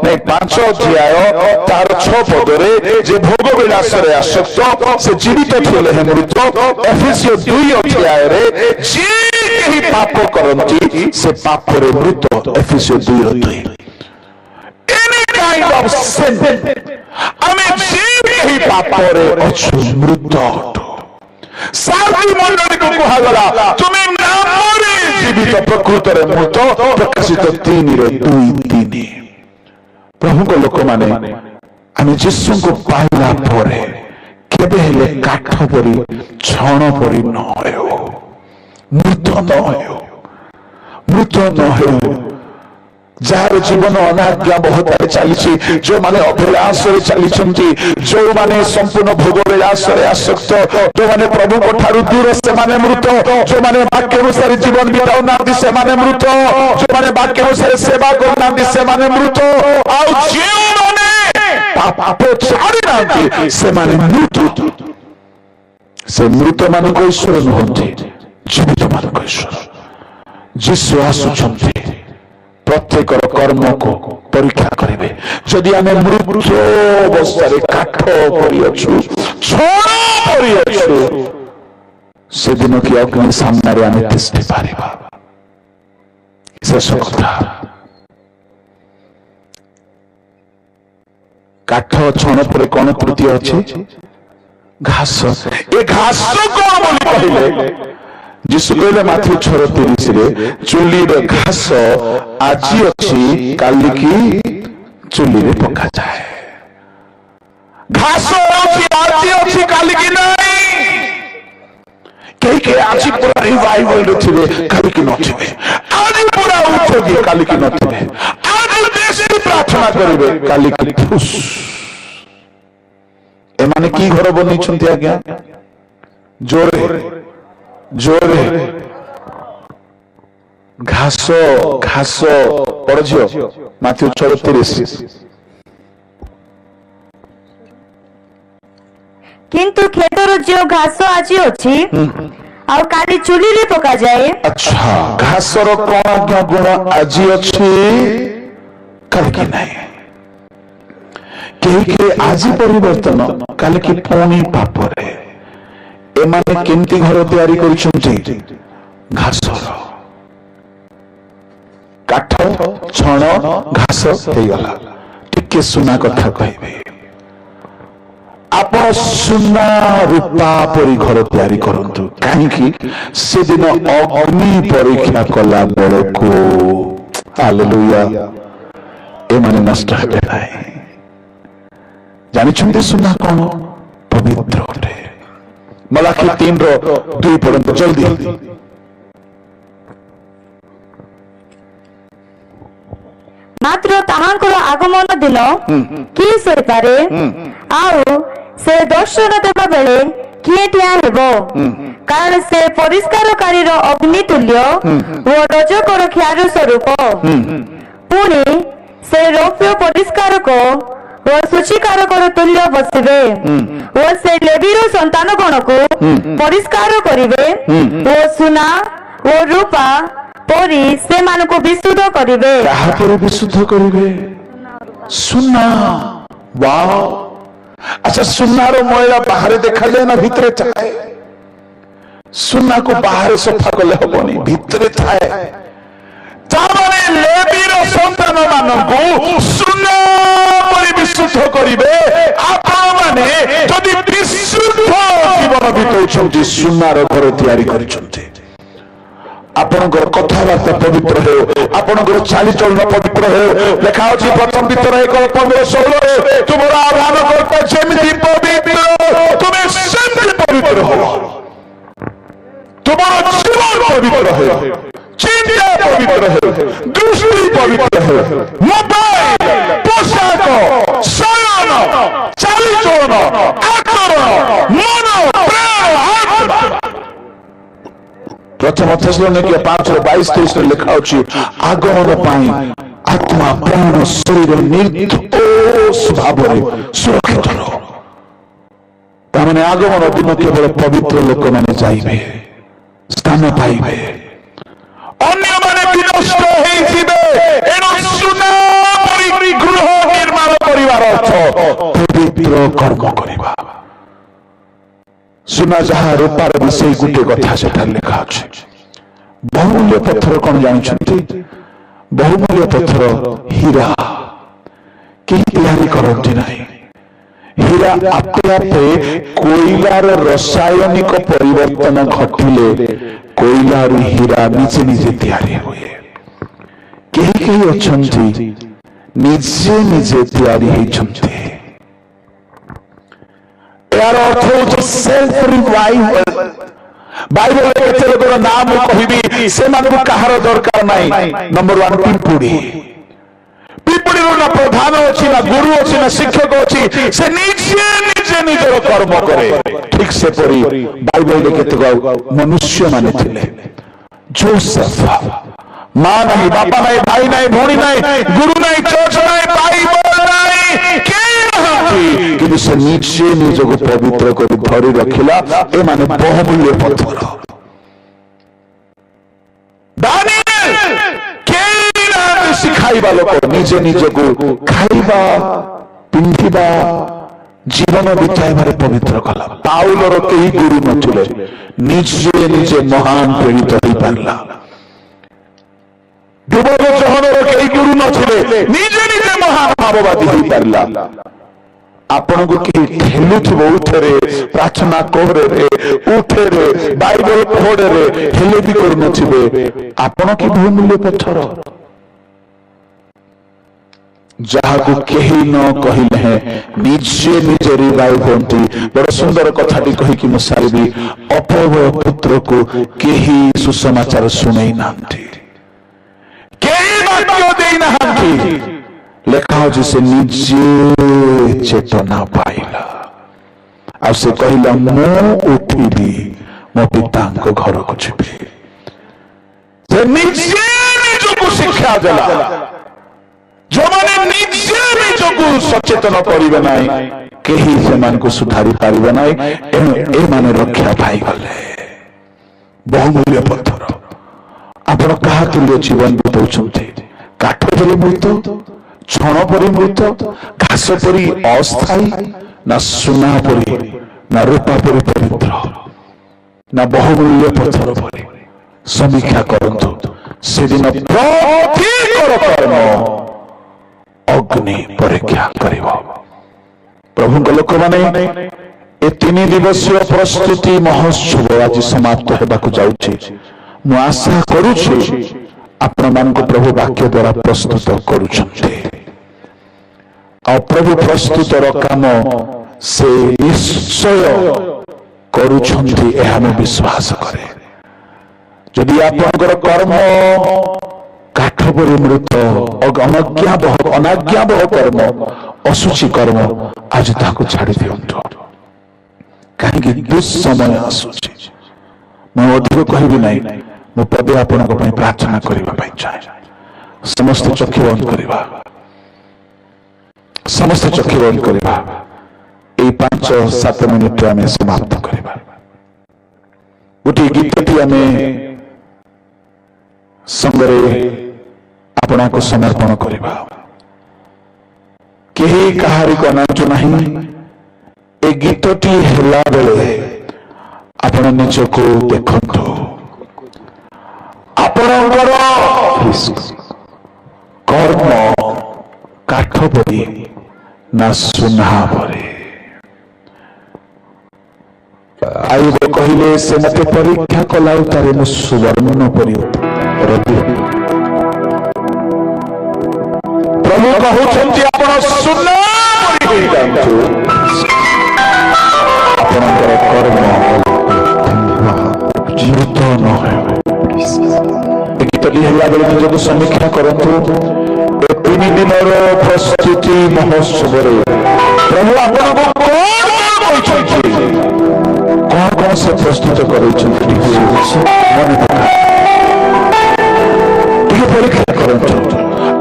ନାଇଁ 5 ଅଧ୍ୟାୟ ତାର 6 ପଦରେ, ଯେ ଭୋଗ ବିଳାସରେ ଆସକ୍ତ ସେ ଜୀବିତ ଥିଲେ ହେଁ ମୃତ। ଏଫେସୀୟ 2 ଅଧ୍ୟାୟରେ ଯେ କେହି ପାପ କରନ୍ତି ସେ ପାପରେ ମୃତ। ଏଫେସୀୟ 2:2। ଏନି କାଇଣ୍ଡ ଅଫ ସିନ୍, ଆମେ ଯେ କେହି ପାପରେ ଅଛୁ ମୃତ ଅଟୁ। ସାର୍ଥୀ ମଣ୍ଡଳୀକୁ କୁହାଗଲା ତୁମେ ନାମରେ ଜୀବିତ, ପ୍ରକୃତରେ ମୃତ। ପ୍ରକାଶିତ 3:2-3। ପ୍ରଭୁଙ୍କ ଲୋକମାନେ ଆମେ ଯୀଶୁଙ୍କୁ ପାଇଲା ପରେ କେବେ ହେଲେ କାଠ ପରି, ଛଣ ପରି ନ ହେଉ, ମୃତ ନ ହେଉ, ମୃତ ନ ହେଉ। ଯାହାର ଜୀବନ ଅନାଜ୍ଞା ବହତାରେ ଚାଲିଛି, ଯୋଉମାନେ ଅଭିଳାଷରେ ଚାଲିଛନ୍ତି, ଯୋଉମାନେ ସମ୍ପୂର୍ଣ୍ଣ ଭୋଗ ବିଳାସରେ ଆସକ୍ତ, ଯୋଉମାନେ ପ୍ରଭୁଙ୍କ ଠାରୁ ଦୂର ସେମାନେ ମୃତ। ଯୋଉମାନେ ବାକ୍ୟ ଅନୁସାରେ ଜୀବନ ବିତାଉନାହାନ୍ତି ସେମାନେ ମୃତ। ଯୋଉମାନେ ବାକ୍ୟ ଅନୁସାରେ ସେବା କରୁନାହାନ୍ତି ସେମାନେ ମୃତ। ଆଉ ଯେଉଁମାନେ ପାପ ଛାଡିନାହାନ୍ତି ସେମାନେ ମୃତ। ସେ ମୃତ ମାନଙ୍କ ଈଶ୍ୱର ନୁହନ୍ତି, ଜୀବିତ ମାନଙ୍କ ଈଶ୍ୱର। ଯୀଶୁ ଆସୁଛନ୍ତି, ପ୍ରତ୍ୟେକର କର୍ମକୁ ପରୀକ୍ଷା କରିବେ। ଯଦି ଆମେ ମୃତ ଅବସ୍ଥାରେ କାଠ କରିଅଛୁ, ଛଣ କରିଅଛୁ, ସେଦିନ କି ଅଗ୍ନି ସାମ୍ନାରେ ଆମେ ତିଷ୍ଠି ପାରିବା। ଶେଷ କଥା, କାଠ ଛଣ ପରେ କଣ ତୃତୀୟ ଅଛି? ଘାସ। ଏ ଘାସ କଣ ବୋଲି କହିଲେ? ଯୀଶୁ କହିଲେ ମାଥ୍ୟୁ 6:30 ଚୁଲିର ଘାସ ଆଜି ଅଛି, କାଲିକି ଚୁଲିରେ ପକାଯାଏ। ଘାସ ଅଛି, ଆଜି ଅଛି, କାଲିକି ନାହିଁ। କେହି ଆଜି ପୁରା ରିଭାଇଭାଲରେ ଥିବେ, କାଲିକି ନଥିବେ। ଆଜି ପୁରା ଉଠୋଗୀ, କାଲିକି ନଥିବେ। ଆଜି ବେଶୀ ପ୍ରାର୍ଥନା କରିବେ, କାଲିକି ଫୁସ୍। ଏମାନେ କି ଘର ବନେଇଛନ୍ତି ଆଜ୍ଞା? ଜୋରେ ଜୋରେ ଘାସ ଘାସ। ପଢିଅ ମାଥ୍ୟୁ 6:30। କିନ୍ତୁ କ୍ଷେତର ଯେଉଁ ଘାସ ଆଜି ଅଛି ଆଉ କାଲି ଚୁଲିରେ ପକାଯାଏ। ଆଚ୍ଛା, ଘାସର କଣ ଆଜ୍ଞା ଗୁଣ? ଆଜି ଅଛି, କାଲିକି ନାହିଁ। କେହି ଆଜି ପରିବର୍ତ୍ତନ, କାଲିକି ପୁଣି ପାପରେ। ଏମାନେ କେମିତି ଘର ତିଆରି କରିଛନ୍ତି? ଘାସର। କାଠ, ଛଣ, ଘାସ ହେଇଗଲା। ଟିକେ ସୁନା କଥା କହିବେ। ଆପଣ ସୁନା ରୂପା ପରି ଘର ତିଆରି କରନ୍ତୁ। କାହିଁକି? ସେଦିନ ଅଗ୍ନି ପରୀକ୍ଷା କଲା ବେଳକୁ ହାଲେଲୁୟା ଏମାନେ ନଷ୍ଟ ହେବେ ନାହିଁ। ଜାଣିଛନ୍ତି ସୁନା କଣ? ପବିତ୍ର ଅଟେ। ମଲାଖି 3:2 ପର୍ଯ୍ୟନ୍ତ ଜଲଦି। ମାତ୍ର ତାହାଙ୍କର ଆଗମନ ଦିନ କିଏ ସହିପାରେ? ଆଉ ସେ ଦର୍ଶନ ଦେବା ବେଳେ କିଏ ଠିଆ ହେବ? କାରଣ ସେ ପରିଷ୍କାରକାରୀର ଅଗ୍ନି ତୁଲ୍ୟ ଓ ରଜକର କ୍ଷାର ସ୍ୱରୂପ। ପୁଣି ସେ ରୌପ୍ୟ ପରିଷ୍କାରକ ଓ ସୂଚୀକାରକର ତୁଲ୍ୟ ବସିବେ। ଓ ସେ ଲେବୀର ସନ୍ତାନଗଣକୁ ପରିଷ୍କାର କରିବେ ଓ ସୁନା ଓ ରୂପା ପରି ସେମାନଙ୍କୁ ବିଶୁଦ୍ଧ କରିବେ। କାହାପରି ବିଶୁଦ୍ଧ କରିବେ? ସୁନା। ୱାଓ। ଆଚ୍ଛା, ସୁନାର ମଇଳା ବାହାରେ ଦେଖାଯାଏ ନା ଭିତରେ ଥାଏ? ସୁନାକୁ ବାହାରେ ସଫା କଲେ ହବନି, ଭିତରେ ଥାଏ। ତାମାନେ ଲେବୀର ସନ୍ତାନ ମାନଙ୍କୁ ସୁନା ପରି ବିଶୁଦ୍ଧ କରିବେ। ଆପଣମାନେ ଯଦି ବିଶୁଦ୍ଧ ଜୀବନ ବିତାଉଛନ୍ତି, ସୁନାର ଘର ତିଆରି କରିଛନ୍ତି। ଆପଣଙ୍କର କଥାବାର୍ତ୍ତା ପବିତ୍ର ହେଉ, ଆପଣଙ୍କର ଚାଲିଚଳନ ପବିତ୍ର ହେଉ। ଲେଖା ଅଛି ପ୍ରଥମ ଭିତରେ 1:15-16 ତୁମର ଆହ୍ୱାନ କର୍ତ୍ତା ଯେମିତି ପବିତ୍ର, ତୁମେ ସେମିତି ପବିତ୍ର ହେଉ। ତୁମର ଜୀବନ ପବିତ୍ର ହେଉ, ଚିନ୍ତା ପବିତ୍ର ହେଉ, ଦୃଷ୍ଟି ପବିତ୍ର ହେଉ। ମୋବାଇଲ, ପୋଷାକ, ଶୟନ, ଚାଲିଚଳନ, ଆଚରଣ, ମନ, ପ୍ରେମ, ଆତ୍ମା। ପ୍ରଥମ ଥେସଲୋନିକେ 5:22-23 ଲେଖା ଅଛି ଆଗମନ ପାଇଁ ଆତ୍ମା, ପ୍ରାଣ, ଶରୀର ନିର୍ଦୋଷ ଭାବରେ ସୁରକ୍ଷିତ ରହ। ତାମାନେ ଆଗମନ ଦିନ କେବଳ ପବିତ୍ର ଲୋକମାନେ ଯାଇବେ, ସ୍ଥାନ ପାଇବେ। ଅନ୍ୟମାନେ ବିନଷ୍ଟ ହେଇଯିବେ। ଏଣୁ ସୁନା ପରି ଗୃହ ନିର୍ମାଣ କରିବାର ଅର୍ଥ ପବିତ୍ର କର୍ମ କରିବା। ସୁନା ଯାହା ରୂପାର ବି ସେଇ ଗୋଟିଏ କଥା ସେଠାରେ ଲେଖା ଅଛି। ବହୁମୂଲ୍ୟ ପଥର କଣ ଜାଣିଛନ୍ତି? ବହୁମୂଲ୍ୟ ପଥର ହୀରା କେହି ତିଆରି କରନ୍ତି ନାହିଁ। ହୀରା ଆପେ ଆପେ କୋଇଲାର ରାସାୟନିକ ପରିବର୍ତ୍ତନ ଘଟିଲେ କୋଇଲାରୁ ହୀରା ନିଜେ ନିଜେ ତିଆରି ହୁଏ। କେହି କେହି ଅଛନ୍ତି ନିଜେ ନିଜେ ତିଆରି ହେଇଛନ୍ତି। यार अर्थ होची सेल्फ रिवाइवल। बाइबल केते लोकर नाम कहिबी से मानकु कहार दरकार नाही। नंबर 1 पिंपुड़ी। पिंपुड़ी ना प्रधान अछि ना गुरु अछि ना शिक्षक अछि, से निजे निजे निजर कर्म करे। ठीक से परी बाइबल केते मनुष्य माने थिले। जोसेफ मां नहीं, बापा नहीं, भाई नहीं, भौणी नहीं, गुरु नहीं, चर्च नहीं, बाइबल नहीं, কিন্তু সে নিজে নিজকে পবিত্র করে ধরে রাখিলা। এ মানে বহুমূল্য পথর। দানিয়েল কেই না କରୁଥିବା ଲୋକ ନିଜେ ନିଜକୁ ଖାଇବା ପିନ୍ଧିବା ଜୀବନ ବିତାଇବାରେ ପବିତ୍ର କଲା। ପାଉଲର କେହି ଗୁରୁ ନଥିଲେ, ନିଜେ ନିଜେ ମହାନ ପ୍ରେରିତ ହେଇପାରିଲା। ଯୁବକ ଜହନର କେହି ଗୁରୁ ନଥିଲେ, ନିଜେ ନିଜେ ମହାନ ଭାବବାଦୀ ହେଇପାରିଲା। ଆପଣଙ୍କୁ କେହି ଠେଲୁଥିବ, ଉଠରେ ପ୍ରାର୍ଥନା କରରେ, ଉଠରେ ବାଇବଲ ପଢରେ, ହେଲେ ବି କରୁନଥିବେ, ଆପଣ କି ବହୁମୂଲ୍ୟ ପଥର। ଯାହାକୁ କେହି ନ କହିଲେ ହେଁ ନିଜେ ନିଜେ ରିଭାଇଭ ହୁଅନ୍ତି। ବଡ ସୁନ୍ଦର କଥାଟି କହିକି ମୁଁ ସାରିବି। ଅପବୟ ପୁତ୍ରକୁ କେହି ସୁସମାଚାର ଶୁଣେଇ ନାହାନ୍ତି, କେହି ବାକ୍ୟ ଦେଇନାହାନ୍ତି। ଲେଖା ଅଛି ସେ ନିଜେ ଚେତନା ପାଇଲା, ଆଉ ସେ କହିଲା ମୁଁ ଉଠିବି ମୋ ପିତାଙ୍କ ଘରକୁ ଯିବି। ସେ ନିଜେ ନିଜକୁ ଶିକ୍ଷା ଦେଲା। ଯେଉଁମାନେ ନିଜେ ନିଜକୁ ସଚେତନ କରିବେ ନାହିଁ, କେହି ସେମାନଙ୍କୁ ସୁଧାରି ପାରିବେ ନାହିଁ। ଏଣୁ ଏମାନେ ରକ୍ଷା ପାଇଗଲେ। ବହୁମୂଲ୍ୟ ପଥର। ଆପଣ କାହା ତୁଲ୍ୟ ଜୀବନ ବିତାଉଛନ୍ତି? କାଠ ପରି ମୃତ, ଛଣ ପରି ମୃତ, ଘାସ ପରି ଅସ୍ଥାୟୀ, ନା ସୁନା ପରି, ନା ରୂପା ପରି ପବିତ୍ର, ନା ବହୁମୂଲ୍ୟ ପଥର ପରି? ସମୀକ୍ଷା କରନ୍ତୁ। ସେଦିନ ପ୍ରତ୍ୟେକର କର୍ମ ଅଗ୍ନି ପରୀକ୍ଷା କରିବ। ପ୍ରଭୁଙ୍କ ଲୋକମାନେ, ଏ 3 ଦିବସୀୟ ପ୍ରସ୍ତୁତି ମହୋତ୍ସବ ଆଜି ସମାପ୍ତ ହେବାକୁ ଯାଉଛି। ମୁଁ ଆଶା କରୁଛି ଆପଣମାନଙ୍କୁ ପ୍ରଭୁ ବାକ୍ୟ ଦ୍ୱାରା ପ୍ରସ୍ତୁତ କରୁଛନ୍ତି, ଆଉ ପ୍ରଭୁ ପ୍ରସ୍ତୁତର କାମ ସେ ନିଶ୍ଚୟ କରୁଛନ୍ତି, ଏହା ମୁଁ ବିଶ୍ୱାସ କରେ। ଯଦି ଆପଣଙ୍କର କର୍ମ କାଠ ପରି ମୃତ, ଅନାଜ୍ଞାବହ କର୍ମ, ଅଶୁଚି କର୍ମ, ଆଜି ତାକୁ ଛାଡି ଦିଅନ୍ତୁ। କାହିଁକି ଦୁଃସମୟ ଆସୁଛି। ମୁଁ ଅଧିକ କହିବି ନାହିଁ, ମୁଁ ପଦେ ଆପଣଙ୍କ ପାଇଁ ପ୍ରାର୍ଥନା କରିବା ପାଇଁ ଚାହେଁ। ସମସ୍ତେ ଚକ୍ଷୁ ବନ୍ଦ କରିବା, ସମସ୍ତେ ଚକ୍ଷୁ ବନ୍ଦ କରିବା। ଏଇ 5-7 ମିନିଟରେ ଆମେ ସମାପ୍ତ କରିବା। ଗୋଟିଏ ଗୀତଟି ଆମେ ସଙ୍ଗରେ ଆପଣଙ୍କୁ ସମର୍ପଣ କରିବା। କେହି କାହାରିକୁ ଅନାଞ୍ଚୁ ନାହିଁ। ଏ ଗୀତଟି ହେଲା ବେଳେ ଆପଣ ନିଜକୁ ଦେଖନ୍ତୁ। ଆପଣଙ୍କର କର୍ମ କାଠ ପରି ନା ସୁନା ପରି? ଆୟୁବ କହିଲେ ସେ ମତେ ପରୀକ୍ଷା କଲା, ତାରେ ମୁଁ ସୁବର୍ଣ୍ଣ ପରି ରଖିବି। ପ୍ରଭୁ କହୁଛନ୍ତି ଆପଣ ସୁନା ପରି ହେଇଯାନ୍ତୁ। ଆପଣଙ୍କର କର୍ମ ମୃତ ନ ହେଉ। ଗୀତଟି ହେଲା ବେଳେ ନିଜକୁ ସମୀକ୍ଷା କରନ୍ତୁ। ଏ 3 ଦିନର ପ୍ରସ୍ତୁତି ମହୋତ୍ସବରେ ପ୍ରଭୁ ଆପଣଙ୍କୁ କଣ କହିଛନ୍ତି, କଣ କଣ ସେ ପ୍ରସ୍ତୁତ କରାଇଛନ୍ତି, ମନେ ପକା, ଟିକେ ପରୀକ୍ଷା କରନ୍ତୁ।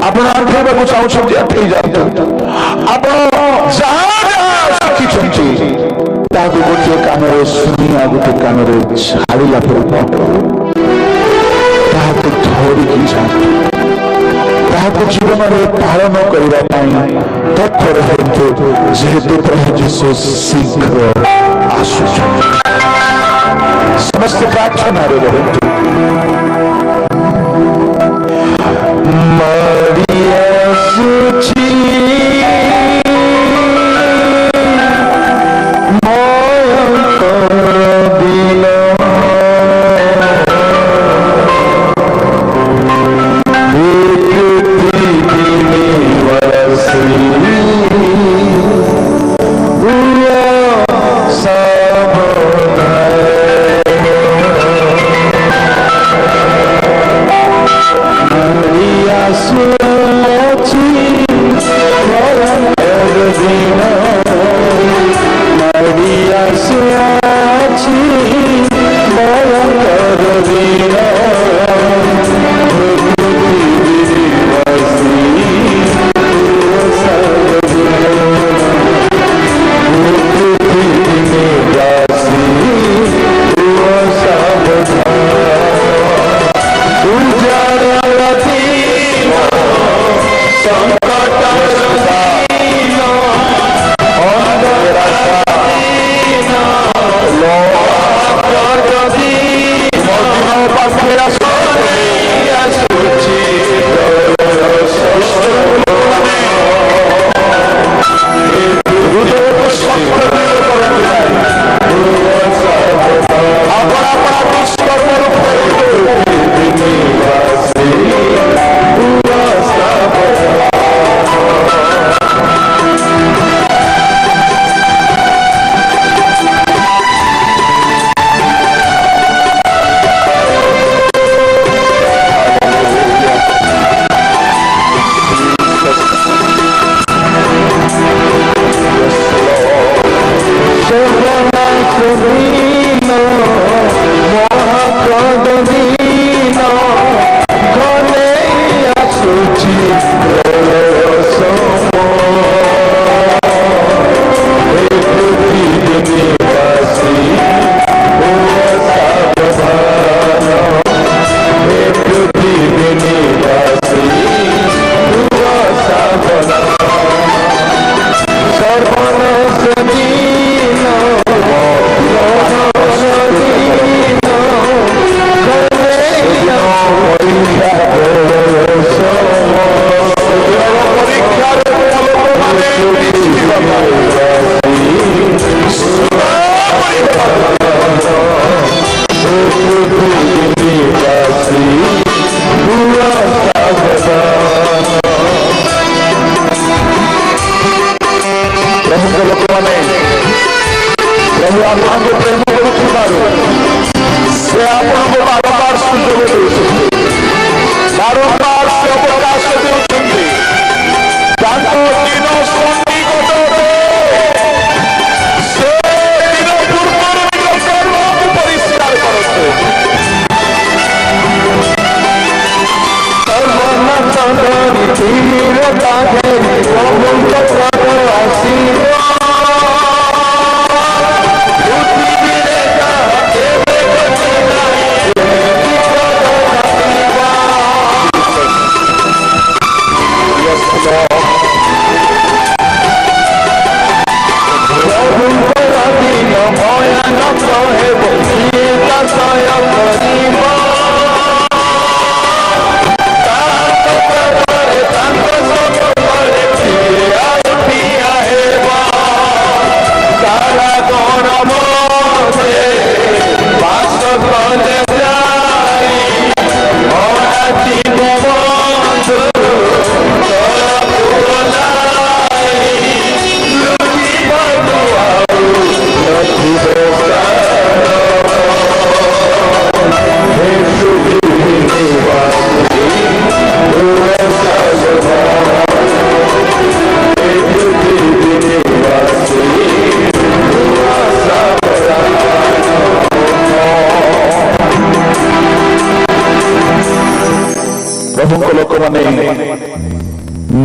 ଆପଣ ଆଠେଇବାକୁ ଚାହୁଁଛନ୍ତି, ଆଠେଇ ଯାଆନ୍ତୁ। ଆପଣ ଯାହା ଯାହା ଶିଖିଛନ୍ତି ତାହାକୁ ଗୋଟିଏ କାନରେ ଶୁଣି ଆଉ ଗୋଟିଏ କାନରେ ଛାଡ଼ିଲା ପରେ ତାହାକୁ ଧରିକି ଯାଆନ୍ତୁ। ତାହାକୁ ଜୀବନରେ ପାଳନ କରିବା ପାଇଁ ତତ୍ପର ହୁଅନ୍ତୁ, ଯେହେତୁ ପ୍ରଭୁ ଯୀଶୁ ଶୀଘ୍ର ଆସୁଛନ୍ତି। ସମସ୍ତେ ପ୍ରାର୍ଥନାରେ ରହନ୍ତୁ। ସେଦିନ ମହାପ୍ରଦ ଦିନ ଘନେଇ ଆସୁଛି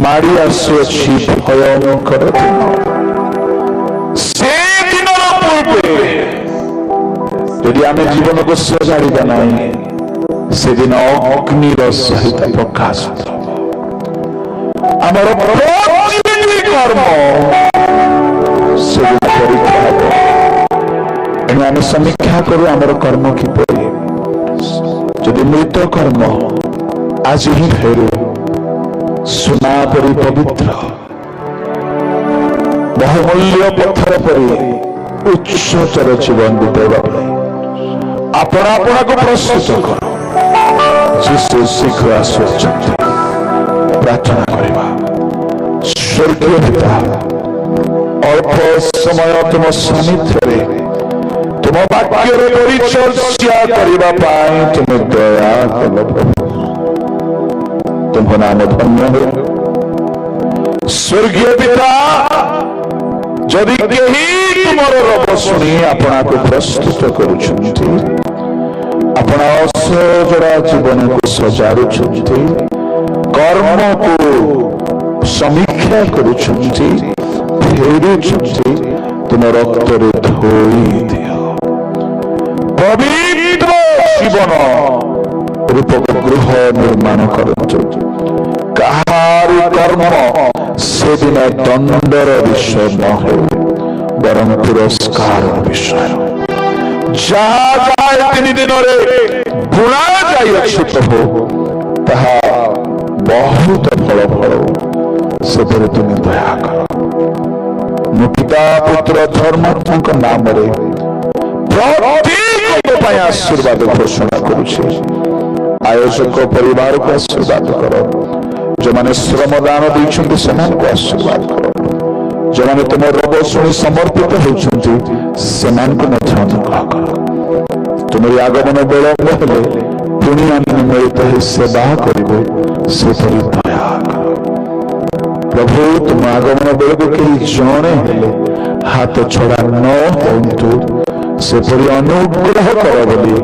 ମାଡ଼ି ଆସୁଅଛି ଭୟଙ୍କର ଦିନ। ସେ ଦିନର ପୂର୍ବେ ଯଦି ଆମେ ଜୀବନକୁ ସଜାଡ଼ିବା ନାହିଁ, ସେଦିନ ଅଗ୍ନିର ସହିତ ପ୍ରକାଶ ଆମର ପ୍ରତିଟି କର୍ମ ସେଦିନ ପରୀକ୍ଷା ହେବ। ଏଣୁ ଆମେ ସମୀକ୍ଷା କରୁ ଆମର କର୍ମ କିପରି। ଯଦି ମୃତ କର୍ମ ଆଜି ହିଁ ଫେରୁ ସୁନା ପରି ପବିତ୍ର, ବହୁମୂଲ୍ୟ ପଥର ପରି ଉଚ୍ଚତର ଜୀବନ ବିତେଇବା ପାଇଁ ଆପଣ ଆପଣଙ୍କୁ ପ୍ରସ୍ତୁତ କର। ଯୀଶୁ ଶୀଘ୍ର ଆସୁଅଛନ୍ତି। ପ୍ରାର୍ଥନା କରିବା। ସ୍ୱର୍ଗୀୟ ପିତା, ଅଳ୍ପ ସମୟ ତୁମ ସାନ୍ନିଧ୍ୟରେ ତୁମ ବାକ୍ୟରେ ପରିଚର୍ଚ୍ୟା କରିବା ପାଇଁ ତୁମେ ଦୟା କଲ ପ୍ରଭୁ। ତୁମ ନାମ ଧନ୍ୟ ହେଉ। ସ୍ୱର୍ଗୀୟ ପିତା, ଯଦି କେହି ତୁମର ରବ ଶୁଣି ଆପଣଙ୍କୁ ପ୍ରସ୍ତୁତ କରୁଛନ୍ତି, ଆପଣ ଅସଜଡ଼ା ଜୀବନକୁ ସଜାଡୁଛନ୍ତି, କର୍ମକୁ ସମୀକ୍ଷା କରୁଛନ୍ତି, ଫେରୁଛନ୍ତି, ତୁମ ରକ୍ତରେ ଧୋଇ ଦିଅ। ପବିତ୍ର ଜୀବନ ରୂପକ ଗୃହ ନିର୍ମାଣ କରନ୍ତୁ। କାହାରି କର୍ମ ସେଦିନ ଦଣ୍ଡର ବିଷୟ ନ ହେଉ, ବରଂ ପୁରସ୍କାରର ବିଷୟ। ଯାହା ଯାହା ତିନି ଦିନରେ ବୁଣା ଯାଇଅଛି ପ୍ରଭୁ, ତାହା ବହୁତ ଫଳ ଫଳୁ। ସେପରି ତୁମେ ଦୟା କର। ମୁଁ ପିତା ପୁତ୍ର ଧର୍ମାତ୍ମାଙ୍କ ନାମରେ ପ୍ରତ୍ୟେକ ପାଇଁ ଆଶୀର୍ବାଦ ଘୋଷଣା କରୁଛି। ଆୟୋଜକ ପରିବାରକୁ ଆଶୀର୍ବାଦ କର। ଯେଉଁମାନେ ଶ୍ରମ ଦାନ ଦେଇଛନ୍ତି ସେମାନଙ୍କୁ ଆଶୀର୍ବାଦ କର। ଯେଉଁମାନେ ତୁମ ରବ ଶୁଣି ସମର୍ପିତ ହେଉଛନ୍ତି ସେମାନଙ୍କୁ ମଧ୍ୟ ଅନୁଗ୍ରହ କର। ତୁମର ଆଗମନ ବିଳମ୍ବ ହେଲେ ପୁଣି ଆମେ ମିଳିତ ହୋଇ ସେବା କରିବେ, ସେପରି ଦୟା କର। ପ୍ରଭୁ, ତୁମ ଆଗମନ ବେଳକୁ କେହି ଜଣେ ହେଲେ ହାତ ଛଡ଼ା ନ ହୁଅନ୍ତୁ, ସେପରି ଅନୁଗ୍ରହ କର ବୋଲି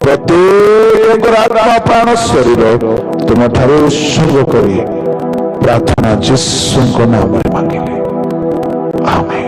ପ୍ରତ୍ୟେକଙ୍କର ଆତ୍ମା ପ୍ରାଣ ଶରୀର ତୁମଠାରୁ ଉତ୍ସର୍ଗ କରି ପ୍ରାର୍ଥନା ଯୀଶୁଙ୍କ ନାମରେ ମାଗିଲେ, ଆମେନ୍।